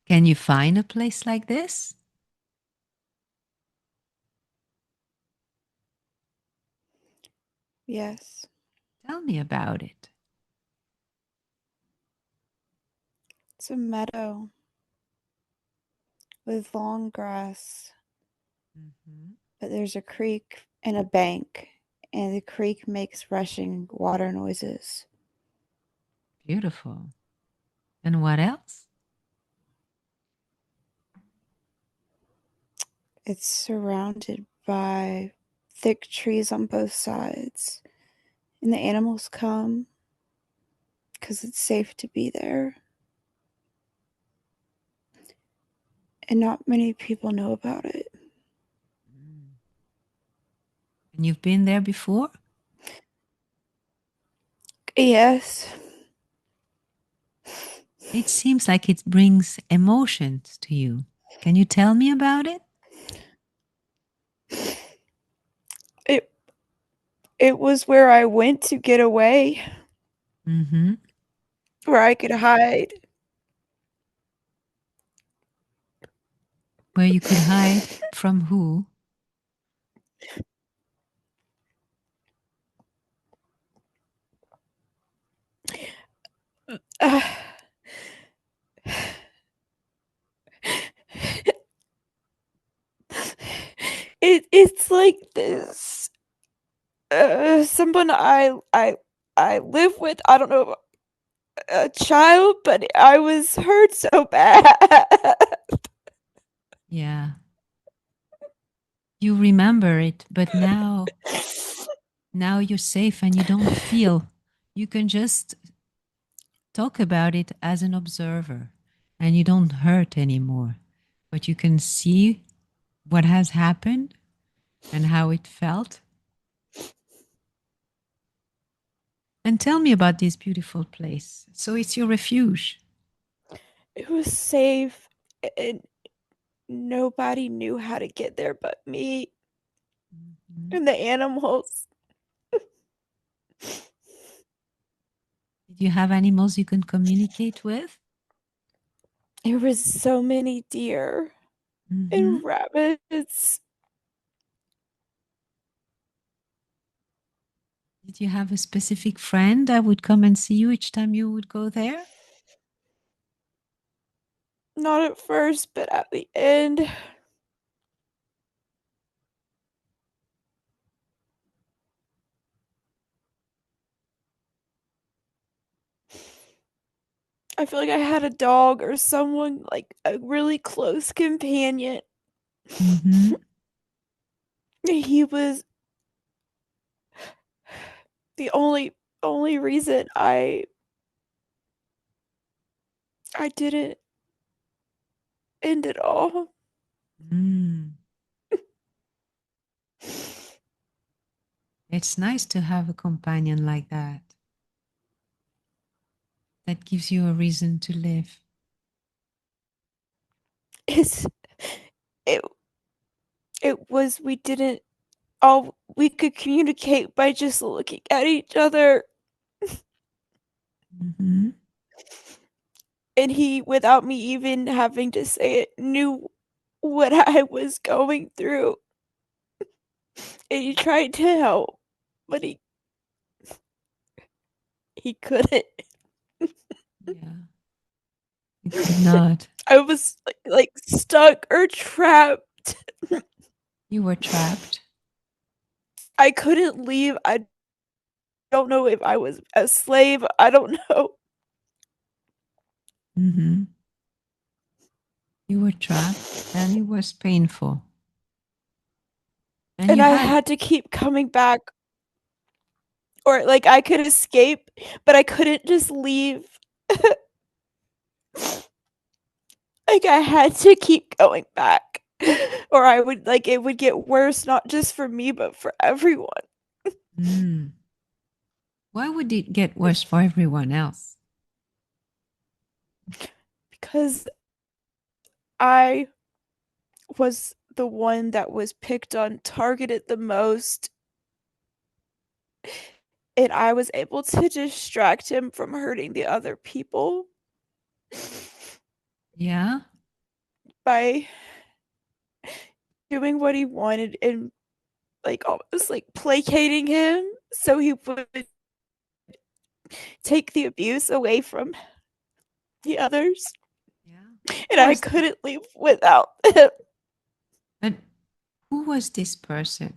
Can you find a place like this? Yes. Tell me about it. It's a meadow with long grass, Mhm. but there's a creek and a bank, and the creek makes rushing water noises. Beautiful. And what else? It's surrounded by thick trees on both sides, and the animals come because it's safe to be there. And not many people know about it. Mm. And you've been there before? Yes, It seems like it brings emotions to you. Can you tell me about it? it it was where I went to get away, Mm-hmm. where I could hide. Where you could hide from who? Uh, it's like this. Someone I live with. I don't know, a child, but I was hurt so bad. Yeah. You remember it, but now you're safe and you don't feel. You can just talk about it as an observer and you don't hurt anymore. But you can see what has happened and how it felt. And tell me about this beautiful place. So it's your refuge. It was safe, and nobody knew how to get there but me Mhm. and the animals. Did you have animals you can communicate with? There was so many deer Hmm. and rabbits. Did you have a specific friend that would come and see you each time you would go there? Not at first, but at the end. I feel like I had a dog or someone, like a really close companion. Hmm. He was the only reason I didn't end it all. Mm. It's nice to have a companion like that. That gives you a reason to live. It's it it was we didn't all we could communicate by just looking at each other, Hmm. and he, without me even having to say it, knew what I was going through, and he tried to help, but he couldn't. Yeah, you could not. I was like stuck or trapped. You were trapped. I couldn't leave. I don't know if I was a slave. I don't know. Hmm. You were trapped and it was painful. And And you I had, had to keep coming back, or like I could escape, but I couldn't just leave. Like I had to keep going back. Or I would like it would get worse, not just for me, but for everyone. mm, why would it get worse for everyone else? Because I was the one that was picked on, targeted the most, and I was able to distract him from hurting the other people. Yeah? by doing what he wanted and like almost like placating him so he would take the abuse away from the others. Yeah. And Who I was couldn't leave without him. but who was this person?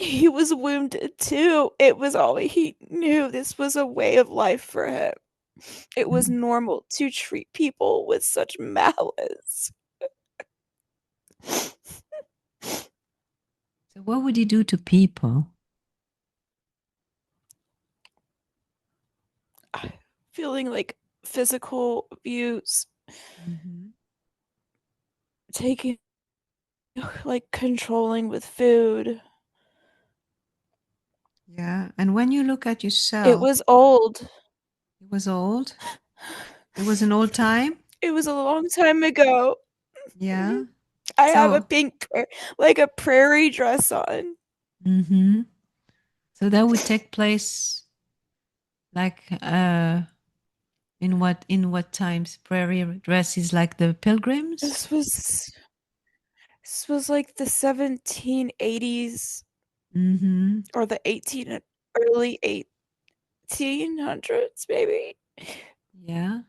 He was wounded too. It was all he knew. This was a way of life for him. It was Mhm. normal to treat people with such malice. So what would he do to people? Feeling like physical abuse, Mhm. taking, like, controlling with food. Yeah. And when you look at It yourself, was old. it was old. It was an old time. It was a long time ago. Yeah. I have a So, pink, like a prairie dress on. hmm, so that would take place like in what times? Prairie dress is like the pilgrims. This was this was like the 1780s Mm-hmm. or the early 1800s, maybe. Yeah.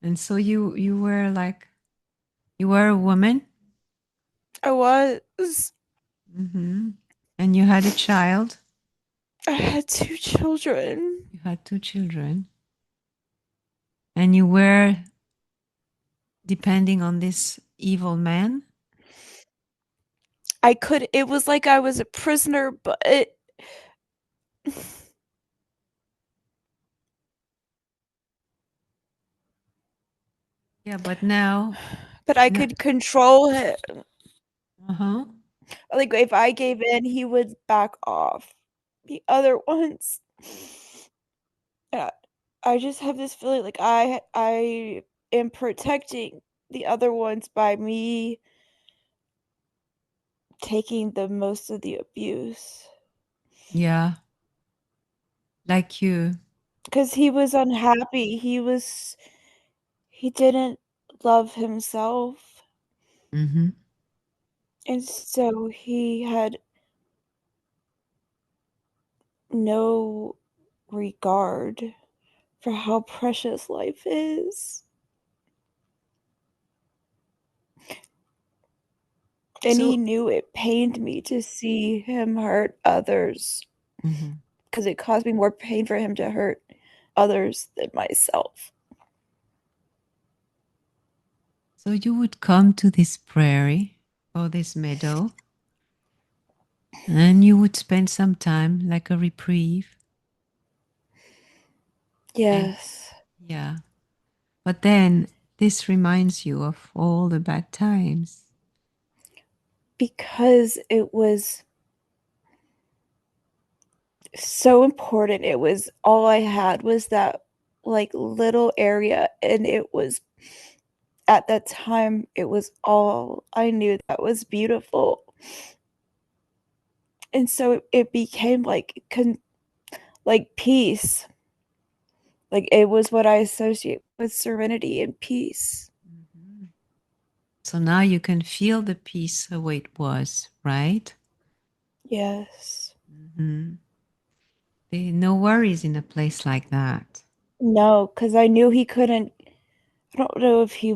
And so you were like you were a woman. I was. Mm-hmm. And you had a child. I had two children. You had two children, and you were depending on this evil man. It was like I was a prisoner, Yeah, but now, but I no, could control him. uh-huh. Like if I gave in, he would back off. The other ones, yeah, I just have this feeling like I am protecting the other ones by me taking the most of the abuse Yeah, like you. because he was unhappy. He didn't love himself, Mm-hmm. and so he had no regard for how precious life is. And he So, knew it pained me to see him hurt others mhm. because it caused me more pain for him to hurt others than myself. So you would come to this prairie or this meadow, and you would spend some time like a reprieve. And Yes, yeah, but then this reminds you of all the bad times. because it was so important. It was all I had was that like little area, and it was at that time it was all I knew that was beautiful. And so it became like like peace. Like it was what I associate with serenity and peace. Mhm. So now you can feel the peace the way it was, right? Yes. Hmm. No worries in a place like that. No, because I knew he couldn't. I don't know if he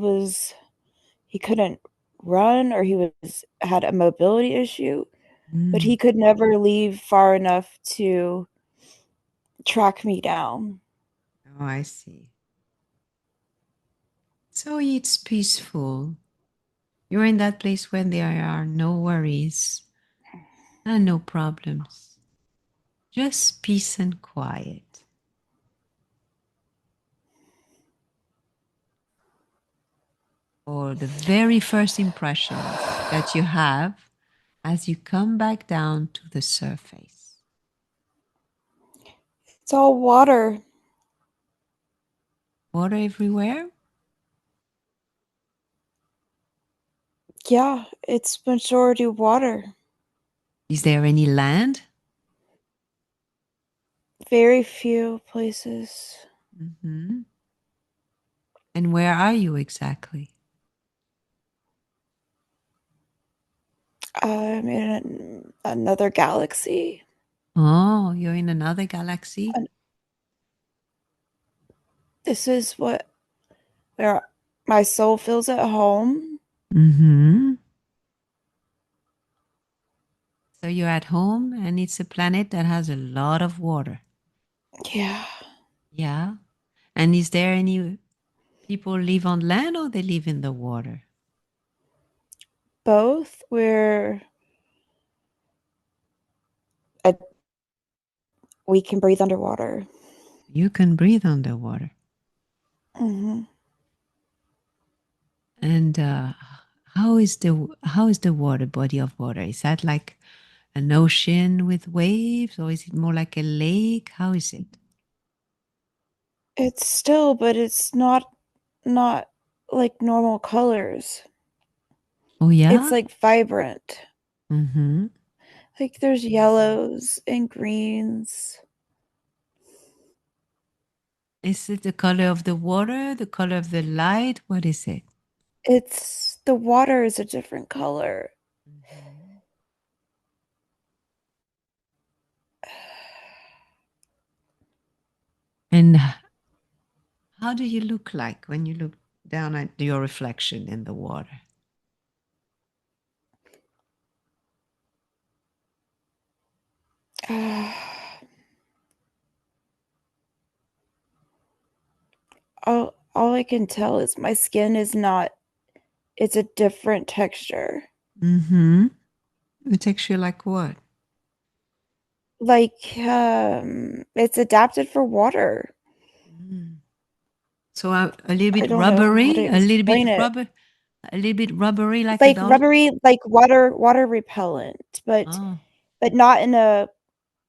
couldn't run or he was had a mobility issue, but he Mm. could never leave far enough to track me down. Oh, I see. So it's peaceful. You're in that place when there are no worries and no problems, just peace and quiet. Or the very first impressions that you have as you come back down to the surface. It's all water. Water everywhere? Yeah, it's majority water. Is there any land? Very few places. Hmm. And where are you exactly? I'm in another galaxy. Oh, you're in another galaxy? And this is what where my soul feels at home. Hmm. So you're at home and it's a planet that has a lot of water. Yeah, Yeah. And is there any people live on land or they live in the water? both. Uh, we can breathe underwater. You can breathe underwater. Hmm. And how is the water body of water? Is that like an ocean with waves or is it more like a lake? How is it? It's still, but it's not like normal colors. Oh It's yeah? like vibrant. Mm-hmm. Like there's yellows and greens. Is it the color of the water, the color of the light? What is it? It's the water is a different color. Mhm. And how do you look like when you look down at your reflection in the water? All I can tell is my skin is not it's a different texture. Mm-hmm. A texture like what? Like it's adapted for water. Mm. So a little I bit don't know how rubbery, to explain it. a little bit rubbery like a Like doll. rubbery, like water repellent, Oh, but not in a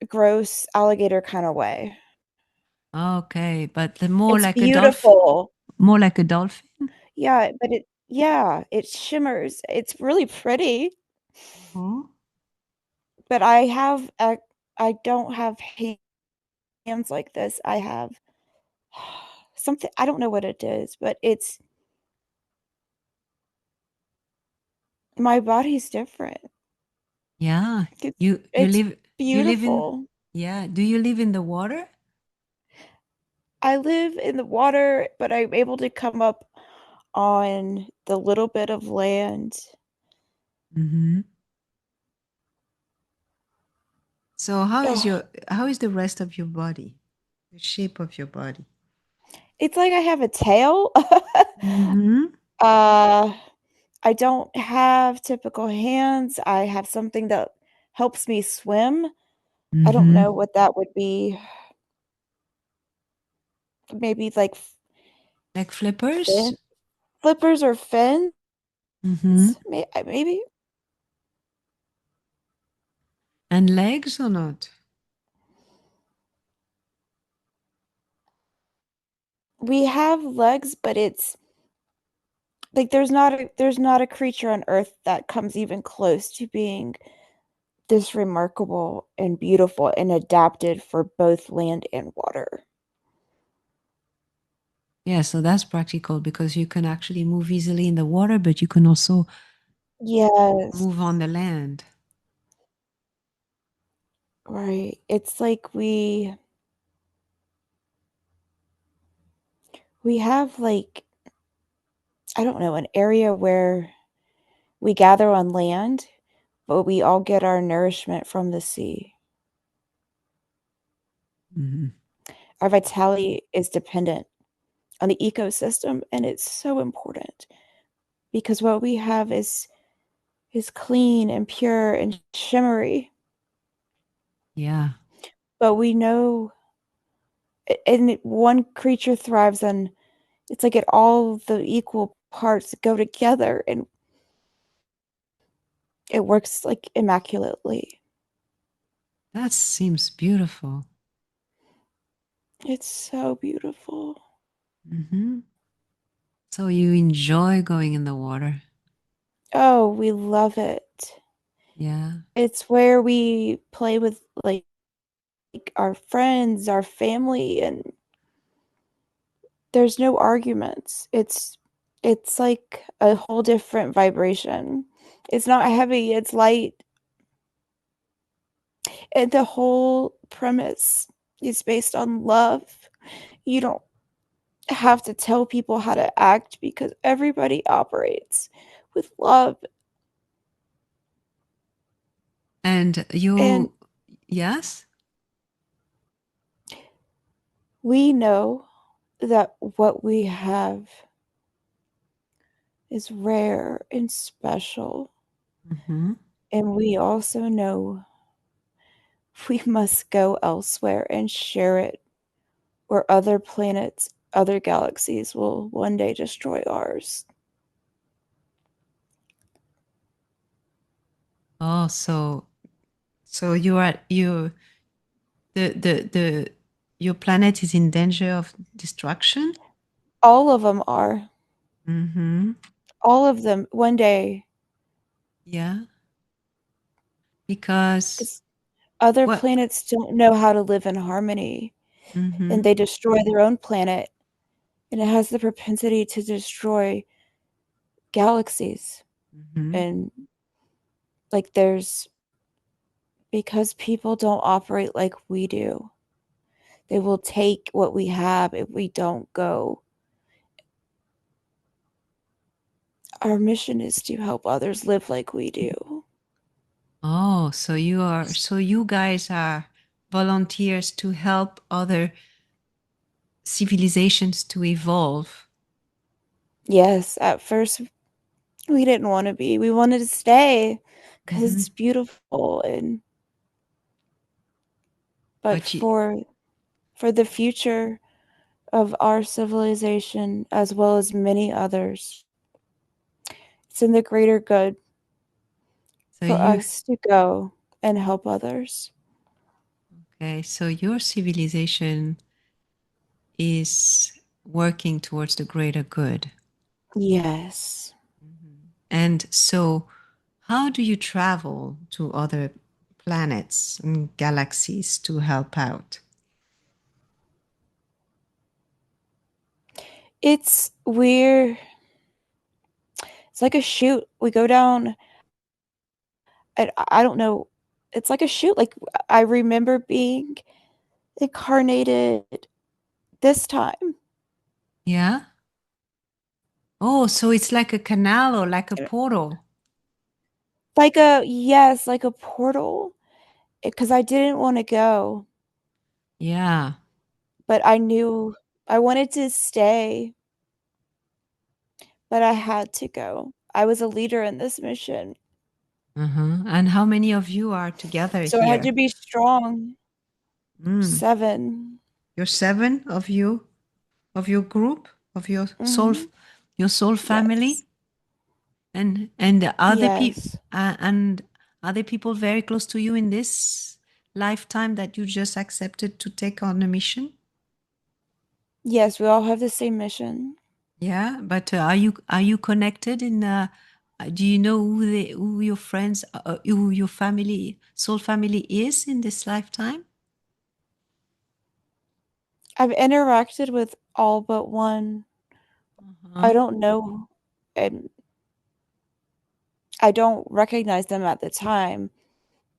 gross alligator kind of way. okay. But the more It's like a dolphin, beautiful. more like a dolphin. Yeah, it shimmers. It's really pretty, Mhm. but I don't have hands like this. I have something I don't know what it is, but it's my body's different. Yeah. It's You it's live in, beautiful. yeah. Do you live in the water? I live in the water, but I'm able to come up on the little bit of land. Mm-hmm. So Ugh, how is the rest of your body? The shape of your body? it's like I have a tail. Mm-hmm. uh, I don't have typical hands. I have something that helps me swim. I don't Mm-hmm. know what that would be. Maybe like Like flippers? fin flippers or fins? Mm-hmm. Maybe. And legs or not? We have legs, but it's like there's not a creature on earth that comes even close to being this remarkable and beautiful and adapted for both land and water. Yeah, so that's practical because you can actually move easily in the water, but you can also Yes, move on the land. right. It's like we have like I don't know, an area where we gather on land, but we all get our nourishment from the sea. Hmm. Our vitality is dependent on the ecosystem, and it's so important because what we have is clean and pure and shimmery, Yeah. but we know and one creature thrives on it's like it all the equal parts go together and it works like immaculately. That seems beautiful. It's so beautiful. Hmm. So you enjoy going in the water. Oh, we love it. Yeah. It's where we play with like our friends, our family, and there's no arguments. It's like a whole different vibration. It's not heavy, it's light. And the whole premise is based on love. You don't have to tell people how to act because everybody operates with love. And And you, yes? we know that what we have is rare and special. Mm-hmm. And we also know we must go elsewhere and share it where other planets, other galaxies will one day destroy ours. Oh, so you are you the your planet is in danger of destruction? All of them are. Mm-hmm. All of them one day. Yeah. Because Because other what? planets don't know how to live in harmony and Mm-hmm. they destroy their own planet. And it has the propensity to destroy galaxies. Mm-hmm. And like there's because people don't operate like we do. They will take what we have if we don't go. Our mission is to help others live like we do. Oh, so you guys are volunteers to help other civilizations to evolve. Yes, at first we didn't want to be. We wanted to stay because Mm-hmm. it's beautiful and but But you, for the future of our civilization as well as many others, it's in the greater good so for you, us to go and help others. okay, so your civilization is working towards the greater good. Yes. Mhm. And so, how do you travel to other planets and galaxies to help out? It's we're it's like a chute. We go down and I don't know. It's like a chute. Like I remember being incarnated this time. Yeah. Oh, so it's like a canal or like a portal. Like a yes, like a portal. Because I didn't want to go, Yeah. but I knew I wanted to stay, but I had to go. I was a leader in this mission, Uh-huh. And how many of you are together so I had here? to be strong. Mm. 7. You're seven of your group of Mhm. your soul Yes. family, and the other people Yes. and are there people very close to you in this lifetime that you just accepted to take on a mission? Yes, we all have the same mission. Yeah, but are you connected in? Do you know who your friends, who your family, soul family is in this lifetime? I've interacted with all but one. I Uh-huh. don't know, and I don't recognize them at the time,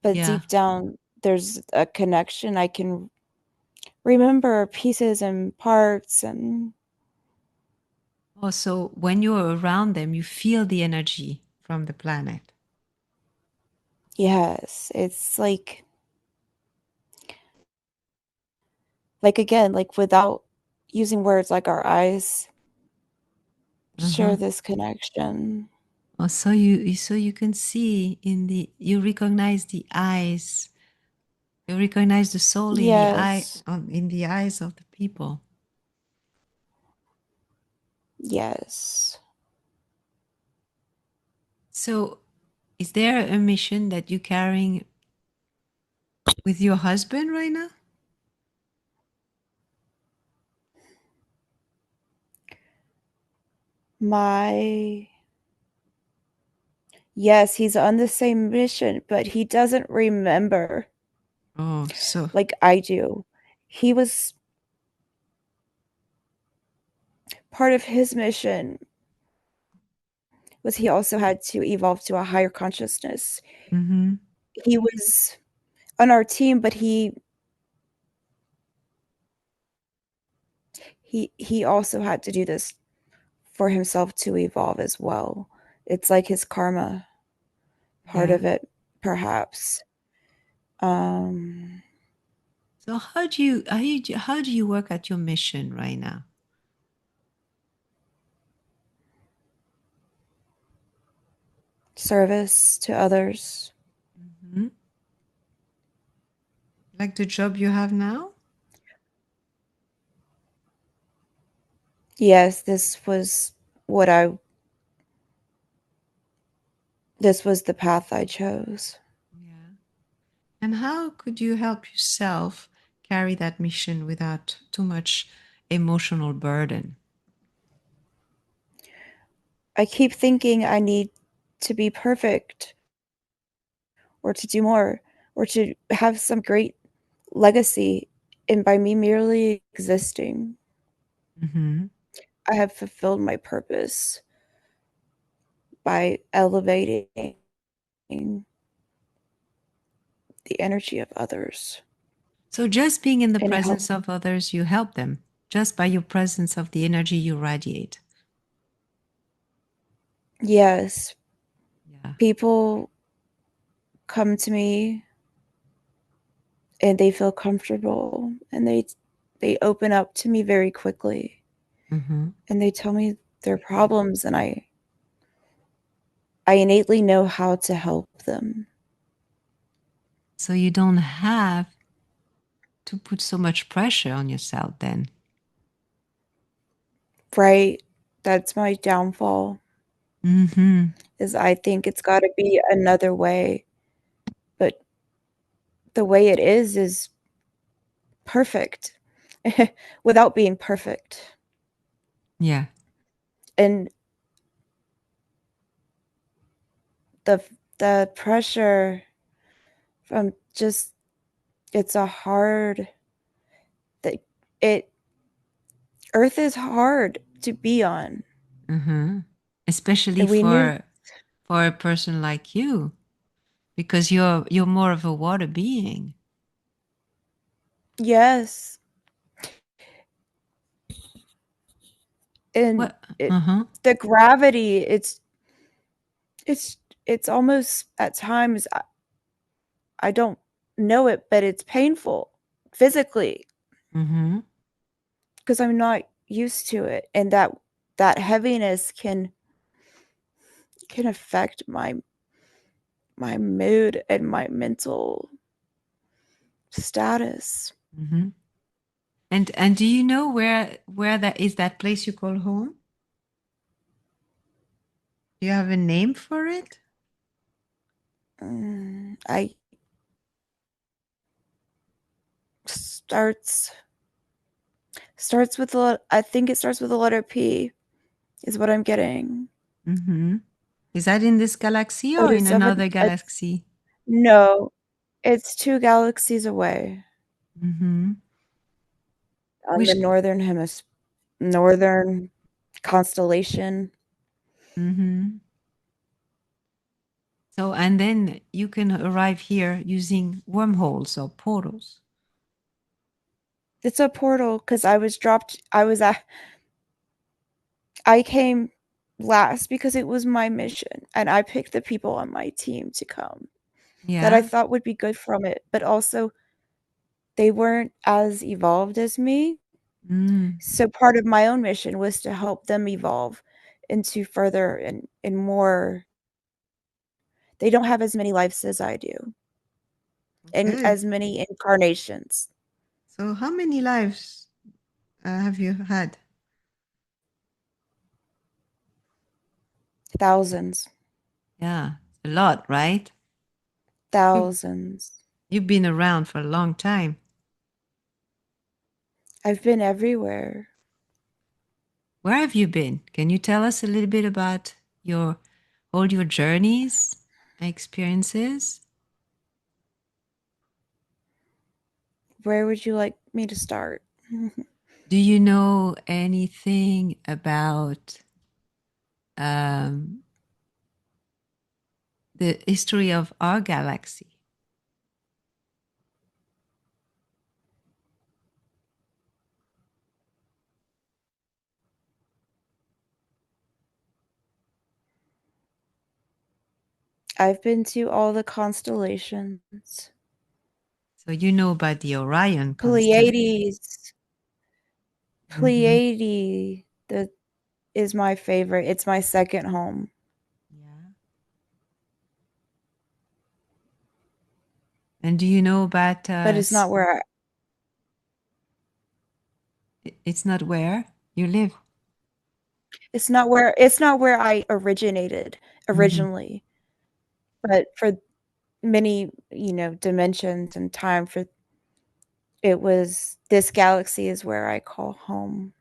but Yeah. deep down, there's a connection. I can remember pieces and parts, and Oh, so when you're around them, you feel the energy from the planet. yes, it's again, like without using words, like our eyes share Uh-huh. this connection. Oh, so you can see in the you recognize the eyes, you recognize the soul in the eye Yes, in the eyes of the people. yes. So, is there a mission that you're carrying with your husband right now? My Yes, he's on the same mission, but he doesn't remember Oh, so. like I do. He was part of his mission was he also had to evolve to a higher consciousness. Mm-hmm. He was on our team, but he also had to do this for himself to evolve as well. It's like his karma part Yeah. of it, perhaps. Um, So how do you work at your mission right now? Service to others. Mm-hmm. Like the job you have now? Yes, what I this was the path I chose. Yeah. And how could you help yourself carry that mission without too much emotional burden? I keep thinking I need to be perfect or to do more or to have some great legacy. And by me merely existing, Mm-hmm. I have fulfilled my purpose by elevating the energy of others So just being in the and help. presence of others, you help them just by your presence of the energy you radiate. Yes, Yeah. people come to me and they feel comfortable and they open up to me very quickly Mm-hmm. and they tell me their problems and I innately know how to help them. So you don't have to put so much pressure on yourself then. Right? That's my downfall Mm-hmm. is I think it's got to be another way, but the way it is perfect without being perfect. Yeah. And the the pressure from just it's a hard that it earth is hard to be on. Mm-hmm. Especially And we knew for a person like you, because you're more of a water being. yes. And What? it Uh-huh. the gravity it's it's almost at times I don't know it, but it's painful physically Mm-hmm. because I'm not used to it. And that heaviness can affect my mood and my mental status. Mm-hmm. And do you know where that is, that place you call home? Do you have a name for it? I starts starts with I think it starts with the letter P is what I'm getting. Mm-hmm. Is that in this galaxy Or or to in seven another galaxy? no, it's 2 galaxies away Mm-hmm. on the Which northern constellation. mm-hmm. So and then you can arrive here using wormholes or portals. It's a portal because I came last because it was my mission and I picked the people on my team to come that I Yeah. thought would be good from it, but also they weren't as evolved as me. Mm. So part of my own mission was to help them evolve into further and more. They don't have as many lives as I do and Okay. as many incarnations. So how many lives have you had? Thousands, Yeah, a lot, right? You thousands. you've been around for a long time. I've been everywhere. Where have you been? Can you tell us a little bit about your all your journeys, experiences? Where would you like me to start? Do you know anything about um, the history of our galaxy? I've been to all the constellations. So you know about the Orion constellation. Pleiades. Mm-hmm. Pleiades that is my favorite. It's my second home, Yeah. And do you know about but it's not where it's not where you live? it's not where I originated Mm-hmm. originally, but for many, dimensions and time for it was this galaxy is where I call home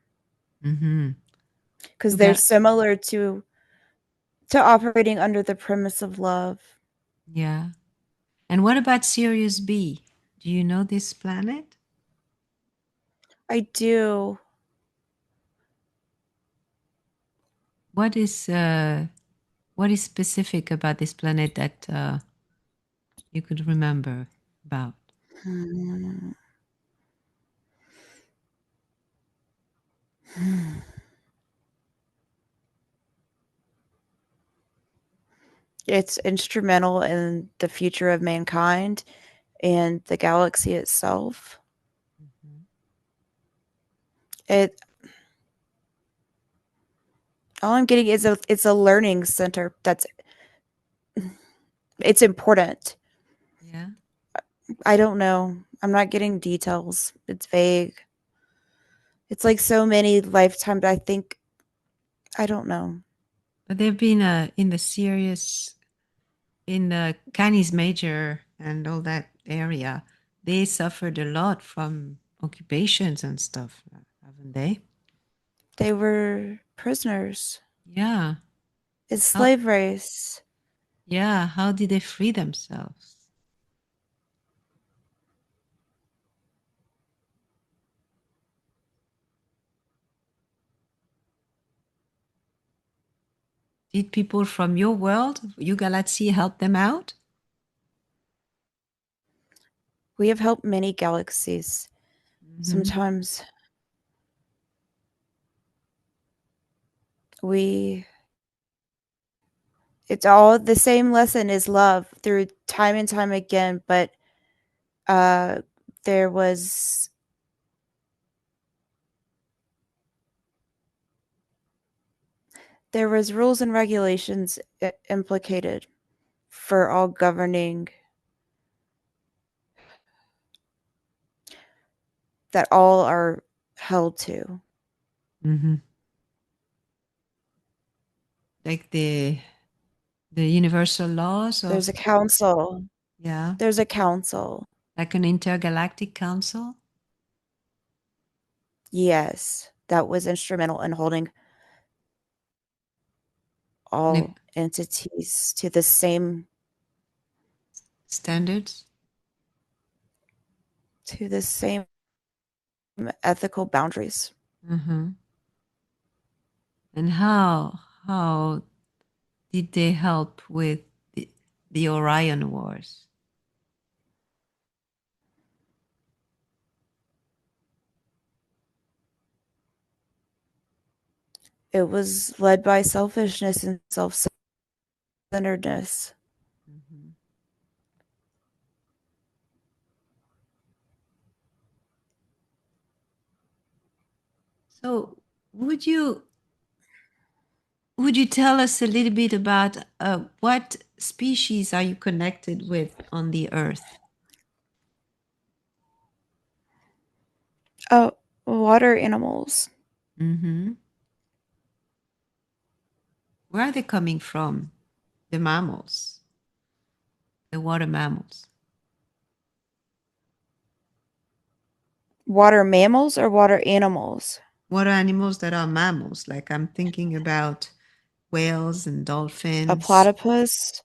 Mm-hmm. because You they're got, similar to operating under the premise of love. yeah. And what about Sirius B? Do you know this planet? I do. What is uh, what is specific about this planet that you could remember about? Hmm. It's instrumental in the future of mankind and the galaxy itself. Mhm. It all I'm getting is it's a learning center that's it's important. Yeah. I don't know. I'm not getting details. It's vague. It's like so many lifetimes. I think I don't know. But they've been in the Sirius, in the Canis Major and all that area. They suffered a lot from occupations and stuff, haven't they? They were prisoners. Yeah. It's How, slave race. yeah. How did they free themselves? Did people from your world, your galaxy, help them out? We have helped many galaxies. Hmm. Sometimes we it's all the same lesson is love through time and time again, but uh there was there was rules and regulations implicated for all governing that all are held to. Hmm. Like the universal laws There's a of, council. yeah, There's a council. like an intergalactic council. Yes, that was instrumental in holding And it, all entities to the same standards. to the same ethical boundaries. Hmm. And how did they help with the Orion Wars? It was led by selfishness and self-centeredness. Hmm. So would you would you tell us a little bit about what species are you connected with on the Earth? Oh, water animals. Hmm. Where are they coming from? The mammals, the water mammals. Water mammals or water animals? Water animals that are mammals. Like I'm thinking about whales and A dolphins. platypus?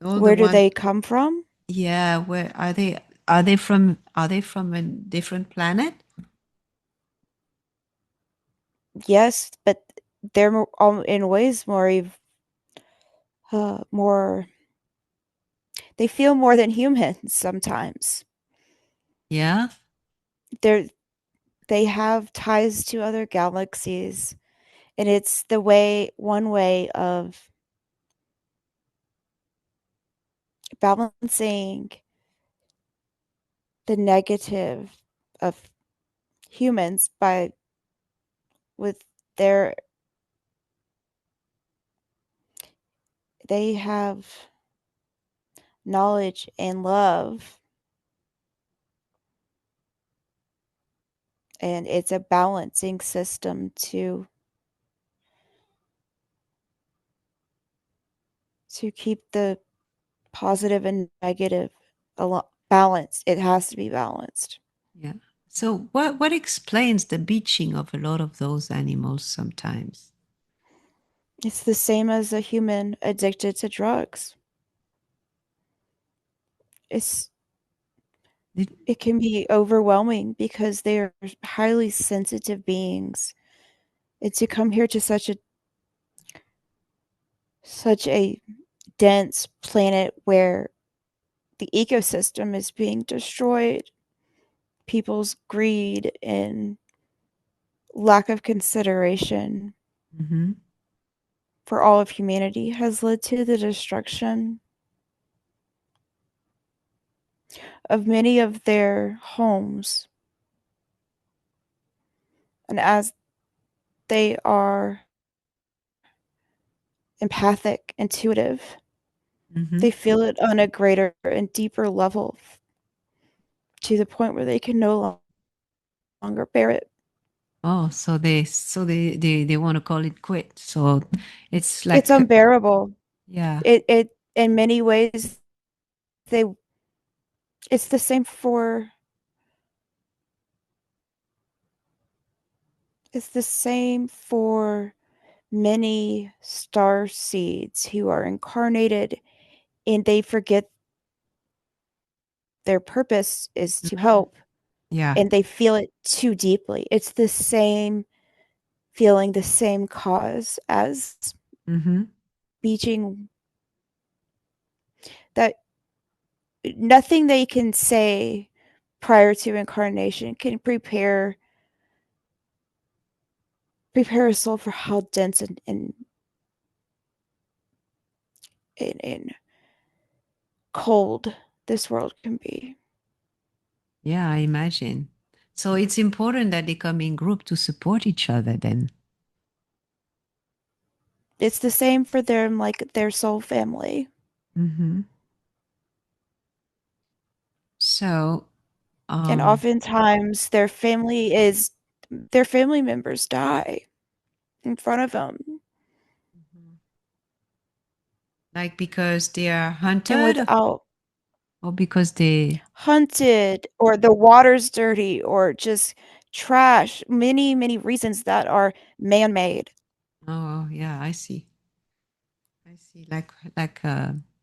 All the Where do one. they come from? Yeah, where are they? Are they from a different planet? Yes, but they're in ways more. They feel more than humans sometimes. Yeah. They're they have ties to other galaxies, and it's the way one way of balancing the negative of humans by with their they have knowledge and love, and it's a balancing system to keep the positive and negative balanced. It has to be balanced. Yeah. So what explains the beaching of a lot of those animals sometimes? It's the same as a human addicted to drugs. It's It, it can be overwhelming because they are highly sensitive beings. And to come here to such a dense planet where the ecosystem is being destroyed, people's greed and lack of consideration mm-hmm, for all of humanity has led to the destruction of many of their homes. And as they are empathic, intuitive, mm-hmm. they feel it on a greater and deeper level to the point where they can no longer bear it. Oh, so they want to call it quit. So it's It's like unbearable. yeah. It in many ways they it's the same for it's the same for many star seeds who are incarnated and they forget their purpose is to Mhm. help Yeah. and they feel it too deeply. It's the same feeling, the same cause as Mm-hmm. beaching that nothing they can say prior to incarnation can prepare a soul for how dense and cold this world can be. Yeah, I imagine. So it's important that they come in group to support each other then. It's the same for them, like their soul family. Mm-hmm. So And um oftentimes their family members die in front of them. Mhm. Like because they are And hunted without or because they hunted or the water's dirty or just trash, many reasons that are man made. oh yeah, I see. I see. Like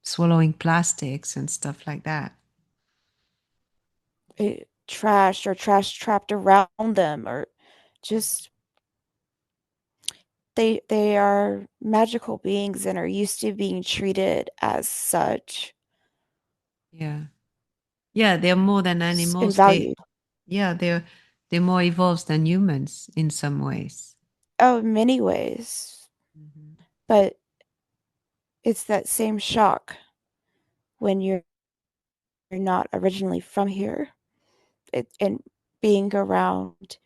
swallowing plastics and stuff like that. Trash or trash trapped around them or just they are magical beings and are used to being treated as such Yeah. Yeah, they're more than and animals. They valued. yeah, they're more evolved than humans in some ways. Oh, in many ways. Mhm. But it's that same shock when you're not originally from here and being around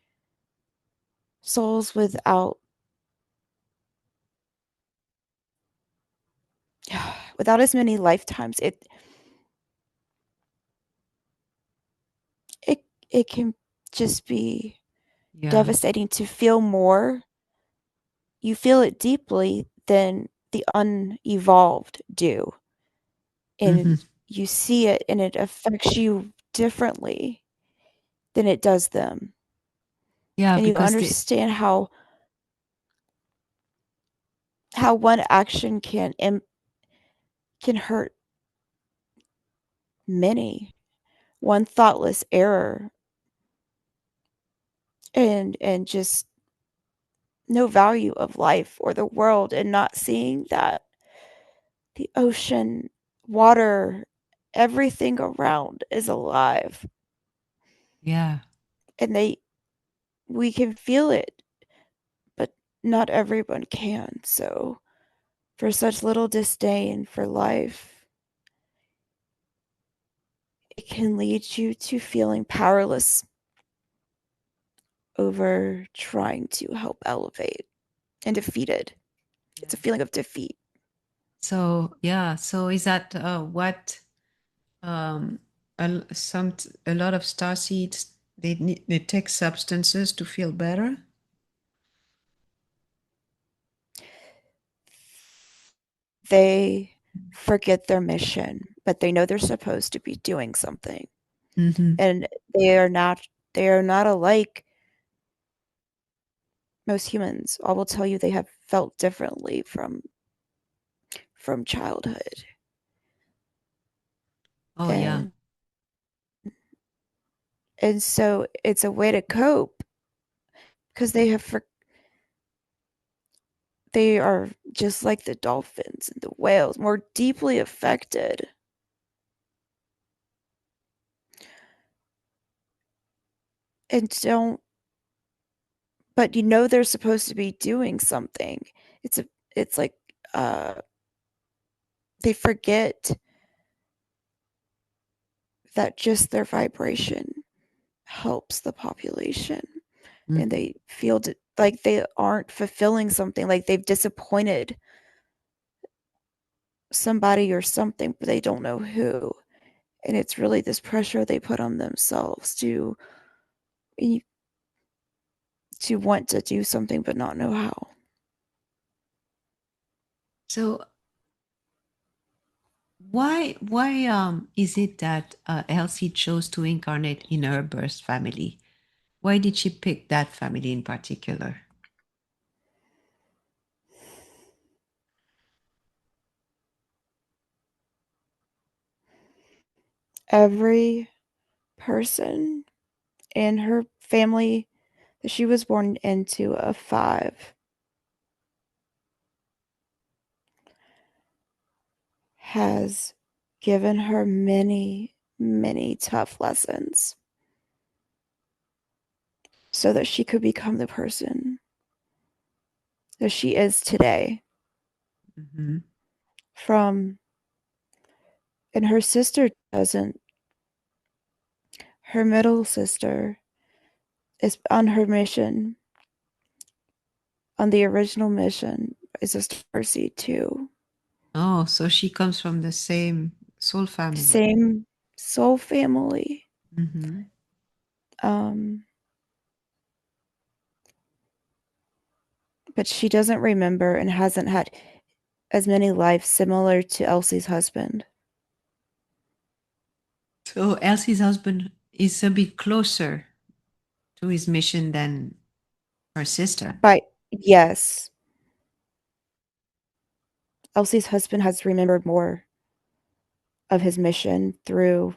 souls without as many lifetimes. It can just be Yeah. devastating to feel more. You feel it deeply than the unevolved do. And Hmm. you see it and it affects you differently than it does them. Yeah, And you because they understand how how one action can hurt many. One thoughtless error and just no value of life or the world, and not seeing that the ocean, water, everything around is alive, Yeah. and we can feel it, but not everyone can. So for such little disdain for life, it can lead you to feeling powerless over trying to help elevate, and defeated. It's a Yeah. feeling of defeat. So yeah, so is that what um a lot of star seeds they take substances to feel better? They forget their mission, but they know they're supposed to be doing something. Mm-hmm. And they are not alike most humans. I will tell you they have felt differently from childhood. Oh yeah. And and so it's a way to cope because they are just like the dolphins and the whales, more deeply affected, and don't but you know they're supposed to be doing something. It's like uh they forget that just their vibration helps the population, and Mm-hmm. they feel like they aren't fulfilling something, like they've disappointed somebody or something, but they don't know who. And it's really this pressure they put on themselves to want to do something but not know how. So why is it that Elsie chose to incarnate in her birth family? Why did she pick that family in particular? Every person in her family that she was born into of five has given her many, many tough lessons so that she could become the person that she is today. Mm-hmm. From and her sister doesn't. Her middle sister is on her mission, on the original mission, is a starseed too. Oh, so she comes from the same soul family. Same soul family. Mm-hmm. Um, but she doesn't remember and hasn't had as many lives similar to Elsie's husband. So Elsie's husband is a bit closer to his mission than her sister. But yes, Elsie's husband has remembered more of his mission through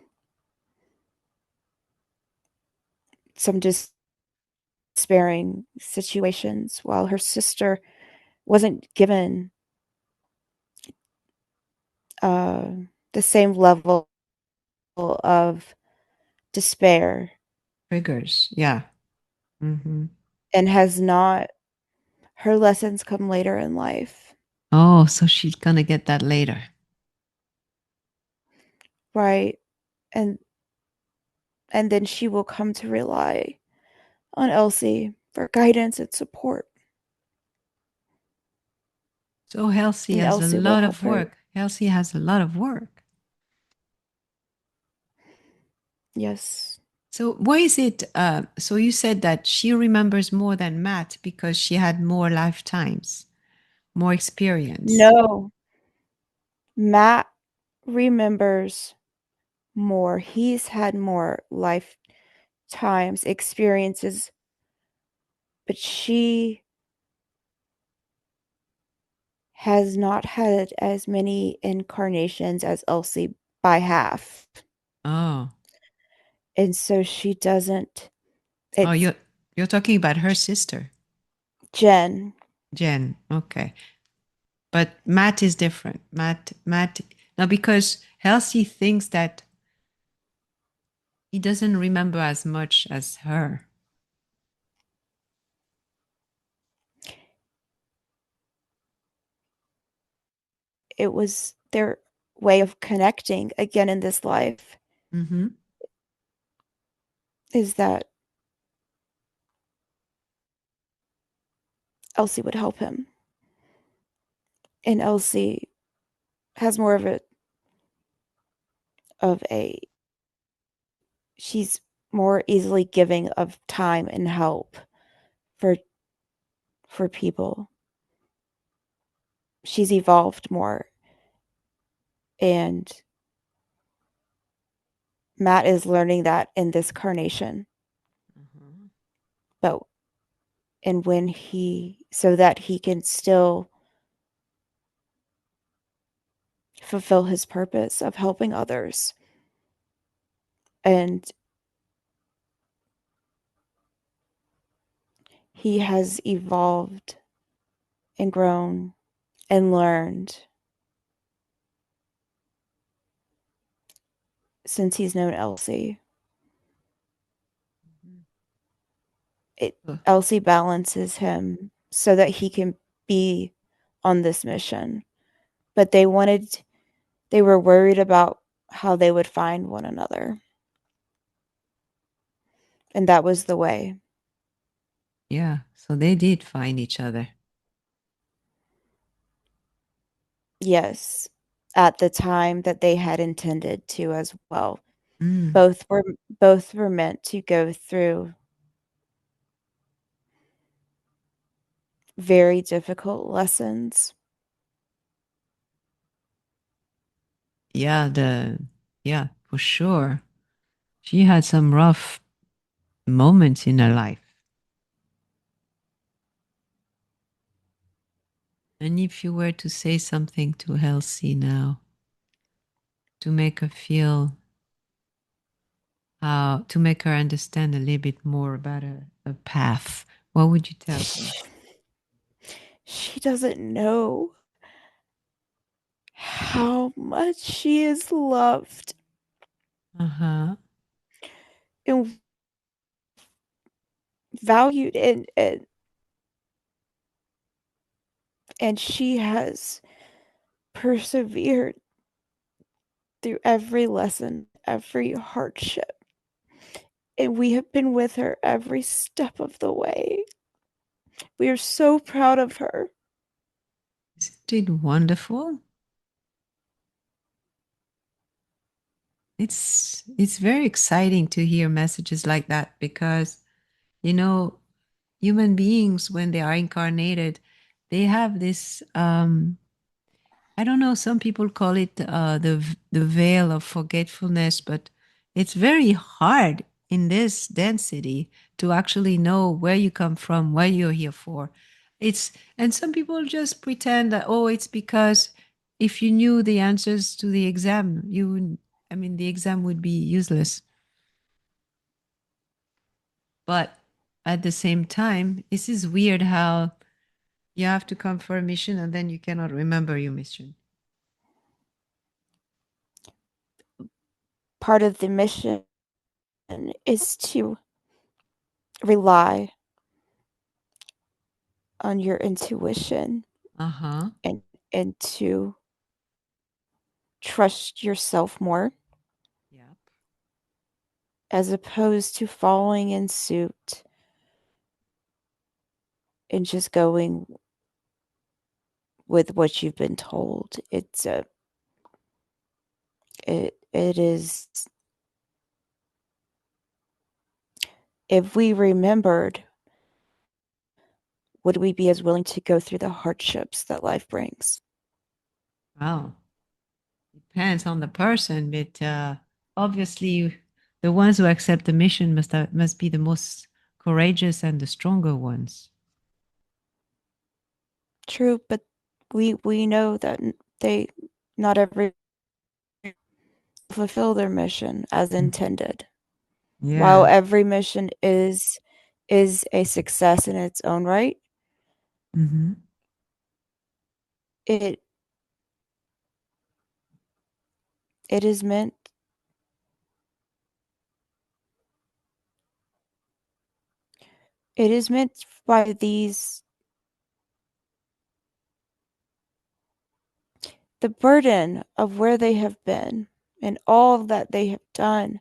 some despairing situations, while her sister wasn't given uh, the same level of despair, Triggers, yeah. Mm-hmm. and has not. Her lessons come later in life, Oh, so she's gonna get that later. right? And and then she will come to rely on Elsie for guidance and support, So Elsie and has a Elsie will lot help of her. work. Elsie has a lot of work. Yes. So why is it? So you said that she remembers more than Matt because she had more lifetimes, more experience. No, Matt remembers more. He's had more lifetimes, experiences, but she has not had as many incarnations as Elsie by half. Oh. And so she doesn't, Oh, it's you're talking about her sister, Jen. Jen. Okay. But Matt is different. Matt now because Elsie thinks that he doesn't remember as much as her. It was their way of connecting again in this life, Mm-hmm. is that Elsie would help him. And Elsie has more of a she's more easily giving of time and help for for people. She's evolved more, and Matt is learning that in this carnation. Mm-hmm. But and when he so that he can still fulfill his purpose of helping others. And he has evolved and grown and learned since he's known Elsie. It, Mm-hmm. Elsie balances him so that he can be on this mission. But they were worried about how they would find one another. And that was the way. Yeah. So they did find each other. Yes, at the time that they had intended to as well. Mm. Both were both were meant to go through very difficult lessons. Yeah, yeah, for sure. She had some rough moments in her life. And if you were to say something to Elsie now to make her feel how to make her understand a little bit more about a path, what would you tell her? She doesn't know how much she is loved Uh-huh. and valued, and she has persevered through every lesson, every hardship. And we have been with her every step of the way. We are so proud of her. Isn't it wonderful? It's very exciting to hear messages like that because you know human beings when they are incarnated they have this I don't know, some people call it the veil of forgetfulness, but it's very hard in this density to actually know where you come from, what you're here for. It's and some people just pretend that oh, it's because if you knew the answers to the exam, you would I mean the exam would be useless. But at the same time, this is weird how you have to come for a mission and then you cannot remember your mission. Part of the mission is to rely on your intuition Uh-huh. and and to trust yourself more Yep. as opposed to following in suit and just going with what you've been told. It is, if we remembered, would we be as willing to go through the hardships that life brings? Wow. Depends on the person, but obviously the ones who accept the mission must be the most courageous and the stronger ones. True, but we know that they not every fulfill their mission as intended. While Yeah. every mission is a success in its own right, Mm-hmm. it it is meant it is meant by these the burden of where they have been and all that they have done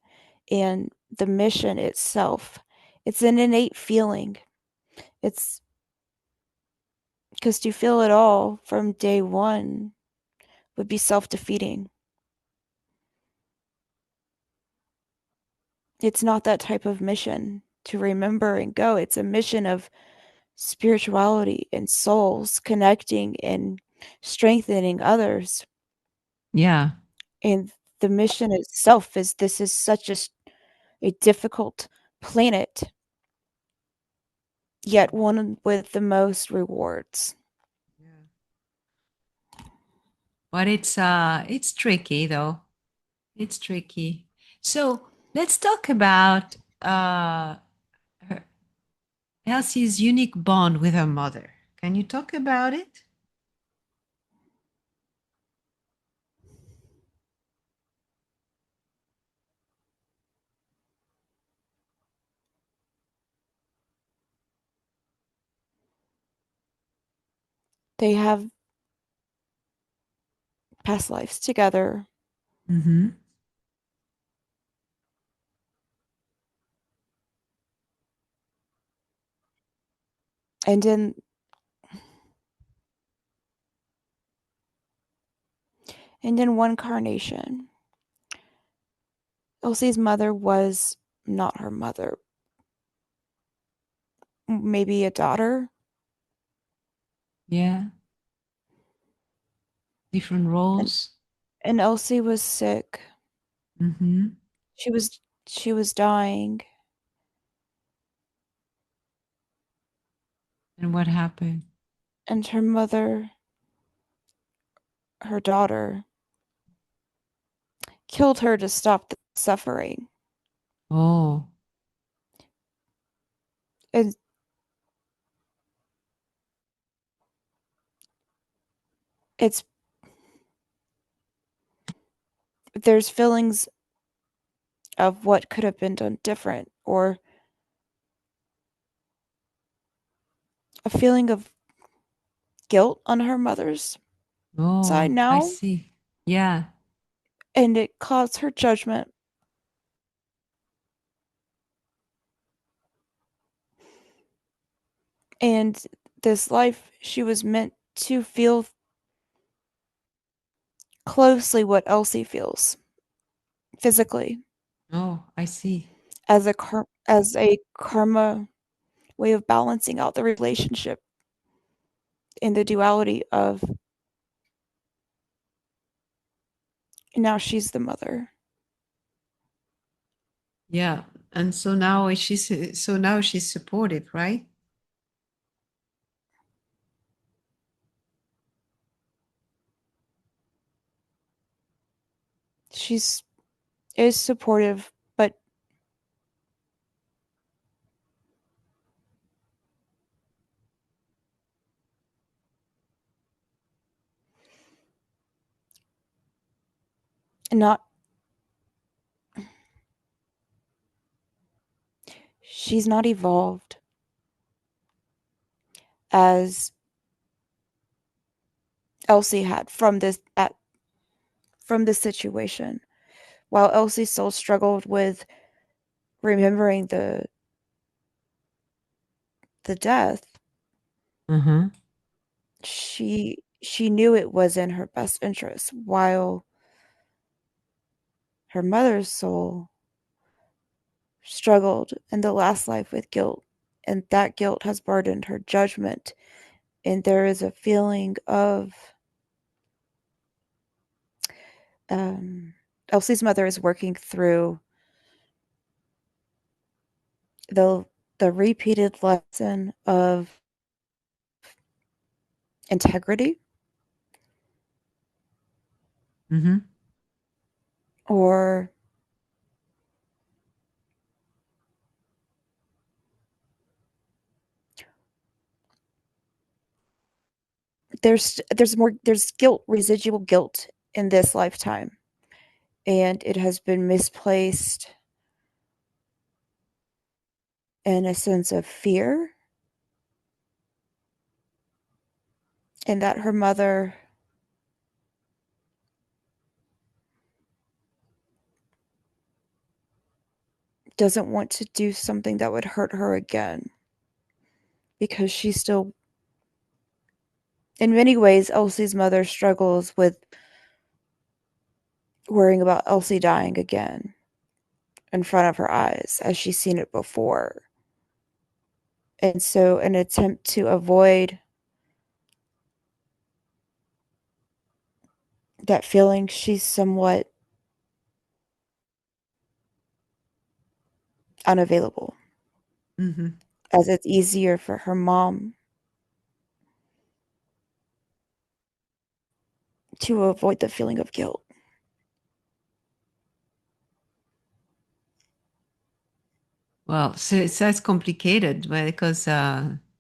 and the mission itself. It's an innate feeling. It's because to feel it all from day one would be self defeating. It's not that type of mission to remember and go. It's a mission of spirituality and souls connecting and strengthening others. Yeah. And the mission itself is this is such a difficult planet, yet one with the most rewards. Yeah. But it's tricky though. It's tricky. So let's talk about her, Elsie's unique bond with her mother. Can you talk about it? They have past lives together, Mm-hmm. and in one carnation, Elsie's mother was not her mother, maybe a daughter, Yeah. Different and roles. Elsie was sick. Mm-hmm. She was dying, And what happened? and her mother, her daughter, killed her to stop the suffering. Oh, And it's there's feelings of what could have been done different, or a feeling of guilt on her mother's side oh, I now, see. Yeah. and it clouds her judgment. And this life, she was meant to feel closely what Elsie feels physically Oh, I see. as a karma way of balancing out the relationship in the duality of now she's the mother. Yeah. And so now she's supportive, right? She's is supportive, but not she's not evolved as Elsie had from this situation. While Elsie still struggled with remembering the death, Uh-huh. she knew it was in her best interest, while her mother's soul struggled in the last life with guilt, and that guilt has burdened her judgment. And there is a feeling of um, Elsie's mother is working through the the repeated lesson of integrity Mm-hmm. or there's guilt, residual guilt in this lifetime, and it has been misplaced in a sense of fear, and that her mother doesn't want to do something that would hurt her again, because she's still, in many ways, Elsie's mother struggles with worrying about Elsie dying again in front of her eyes as she's seen it before. And so, an attempt to avoid that feeling, she's somewhat unavailable, Mm-hmm. as it's easier for her mom to avoid the feeling of guilt. Well, so it's complicated because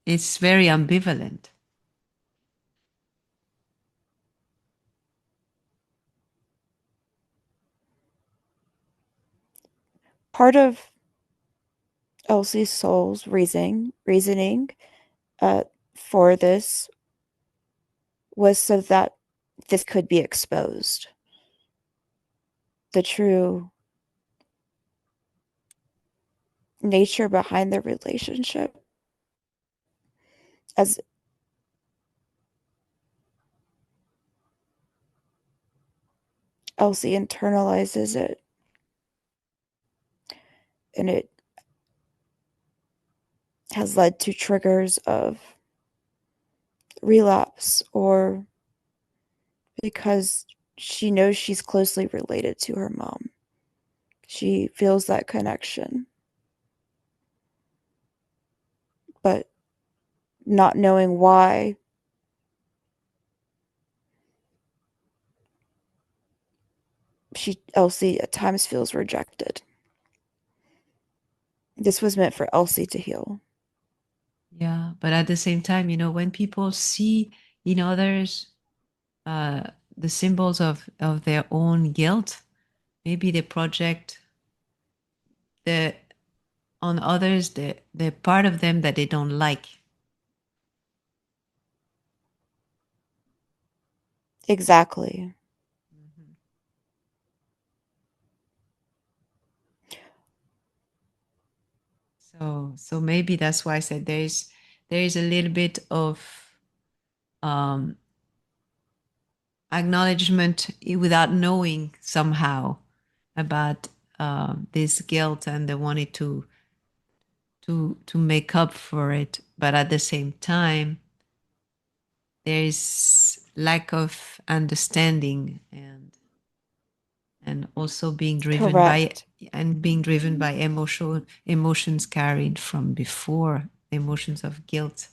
it's very ambivalent. Part of Elsie's soul's reasoning uh, for this was so that this could be exposed. The true nature behind their relationship, as Elsie internalizes it, and it has led to triggers of relapse, or because she knows she's closely related to her mom. She feels that connection, but not knowing why, Elsie at times feels rejected. This was meant for Elsie to heal. Yeah, but at the same time, when people see in others uh, the symbols of their own guilt, maybe they project the on others the part of them that they don't like. Exactly. Mhm. So maybe that's why I said there is a little bit of um, acknowledgement without knowing somehow about this guilt, and they wanted to make up for it, but at the same time there is lack of understanding, and also Correct. being driven by emotions carried from before, emotions of guilt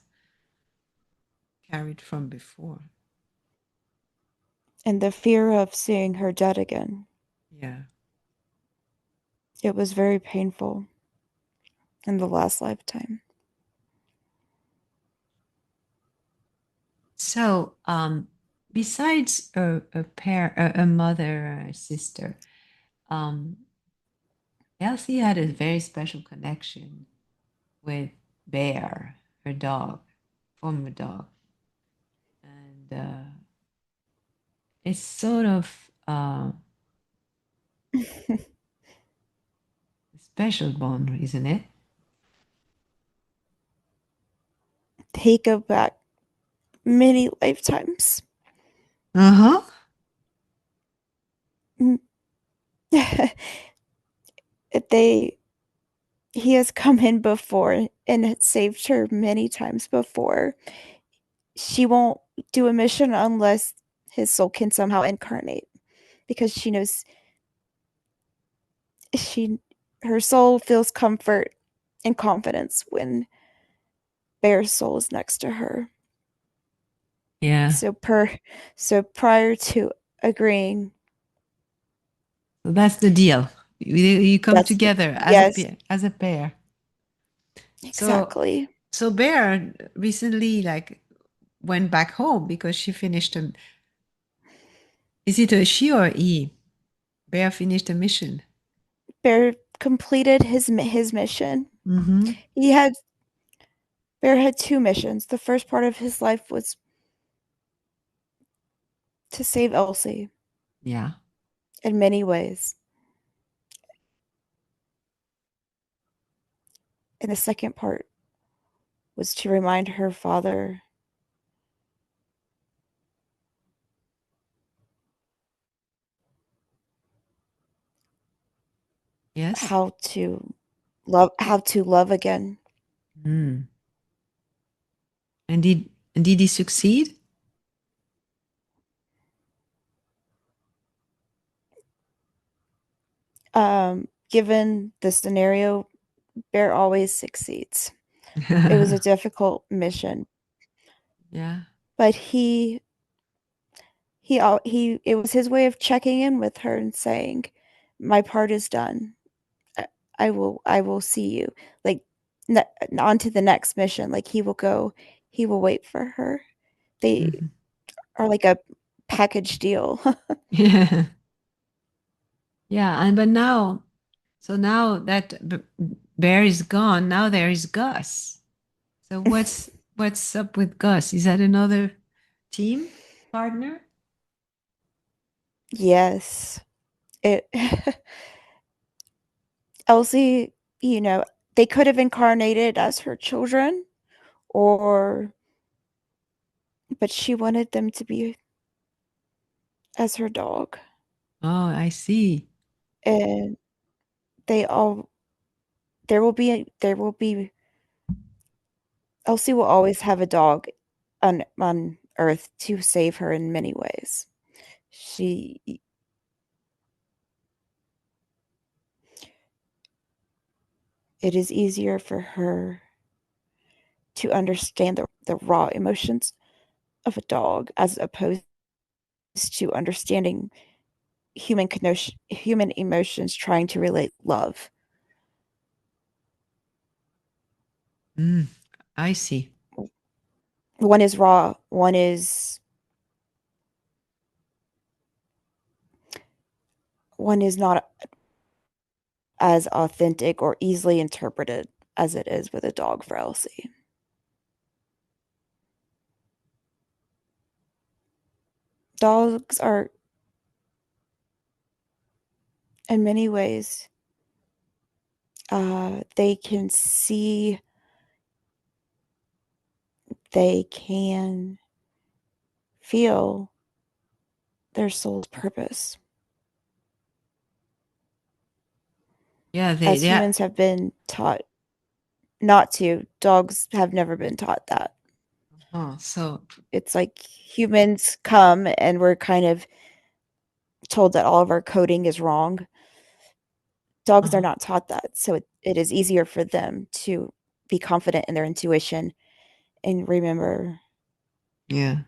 carried from before. And the fear of seeing her dead again. Yeah. It was very painful in the last lifetime. So besides a mother, a sister, um Elsie had a very special connection with Bear, her dog, former dog, and it's sort of a special bond, isn't it? They go back many lifetimes. Uh huh. they He has come in before and had saved her many times before. She won't do a mission unless his soul can somehow incarnate, because she knows she her soul feels comfort and confidence when Bear's soul is next to her. Yeah. So prior to agreeing So that's the deal. You come That's the together as a yes, pair, as a pair. So exactly. so Bear recently like went back home because she finished a. Is it a she or he? Bear finished a mission. Bear completed his mission. Mm-hmm. He had Bear had two missions. The first part of his life was to save Elsie Yeah. in many ways. And the second part was to remind her father Yes. how to love again. Mm. And did he succeed? Given the scenario, Bear always succeeds. It was a difficult mission, Yeah. but he it was his way of checking in with her and saying, "My part is done. I, I will see you." Like ne- on to the next mission. Like he will go. He will wait for her. They Mhm. are like a package deal. Yeah. Yeah. And but now, so now that Bear is gone, now there is Gus. So what's up with Gus? Is that another team partner? Yes. It Elsie, they could have incarnated as her children or but she wanted them to be as her dog. Oh, I see. And they all there will be Elsie will always have a dog on Earth to save her in many ways. She it is easier for her to understand the raw emotions of a dog as opposed to understanding human emotions trying to relate love. Mm, I see. One is raw, one is not as authentic or easily interpreted as it is with a dog for Elsie. Dogs are, in many ways, they can see, they can feel their soul's purpose. Yeah, As they are. humans have been taught not to, dogs have never been taught that. Oh, so It's like humans come and we're kind of told that all of our coding is wrong. Dogs are uh not taught that, so it is easier for them to be confident in their intuition and remember yeah.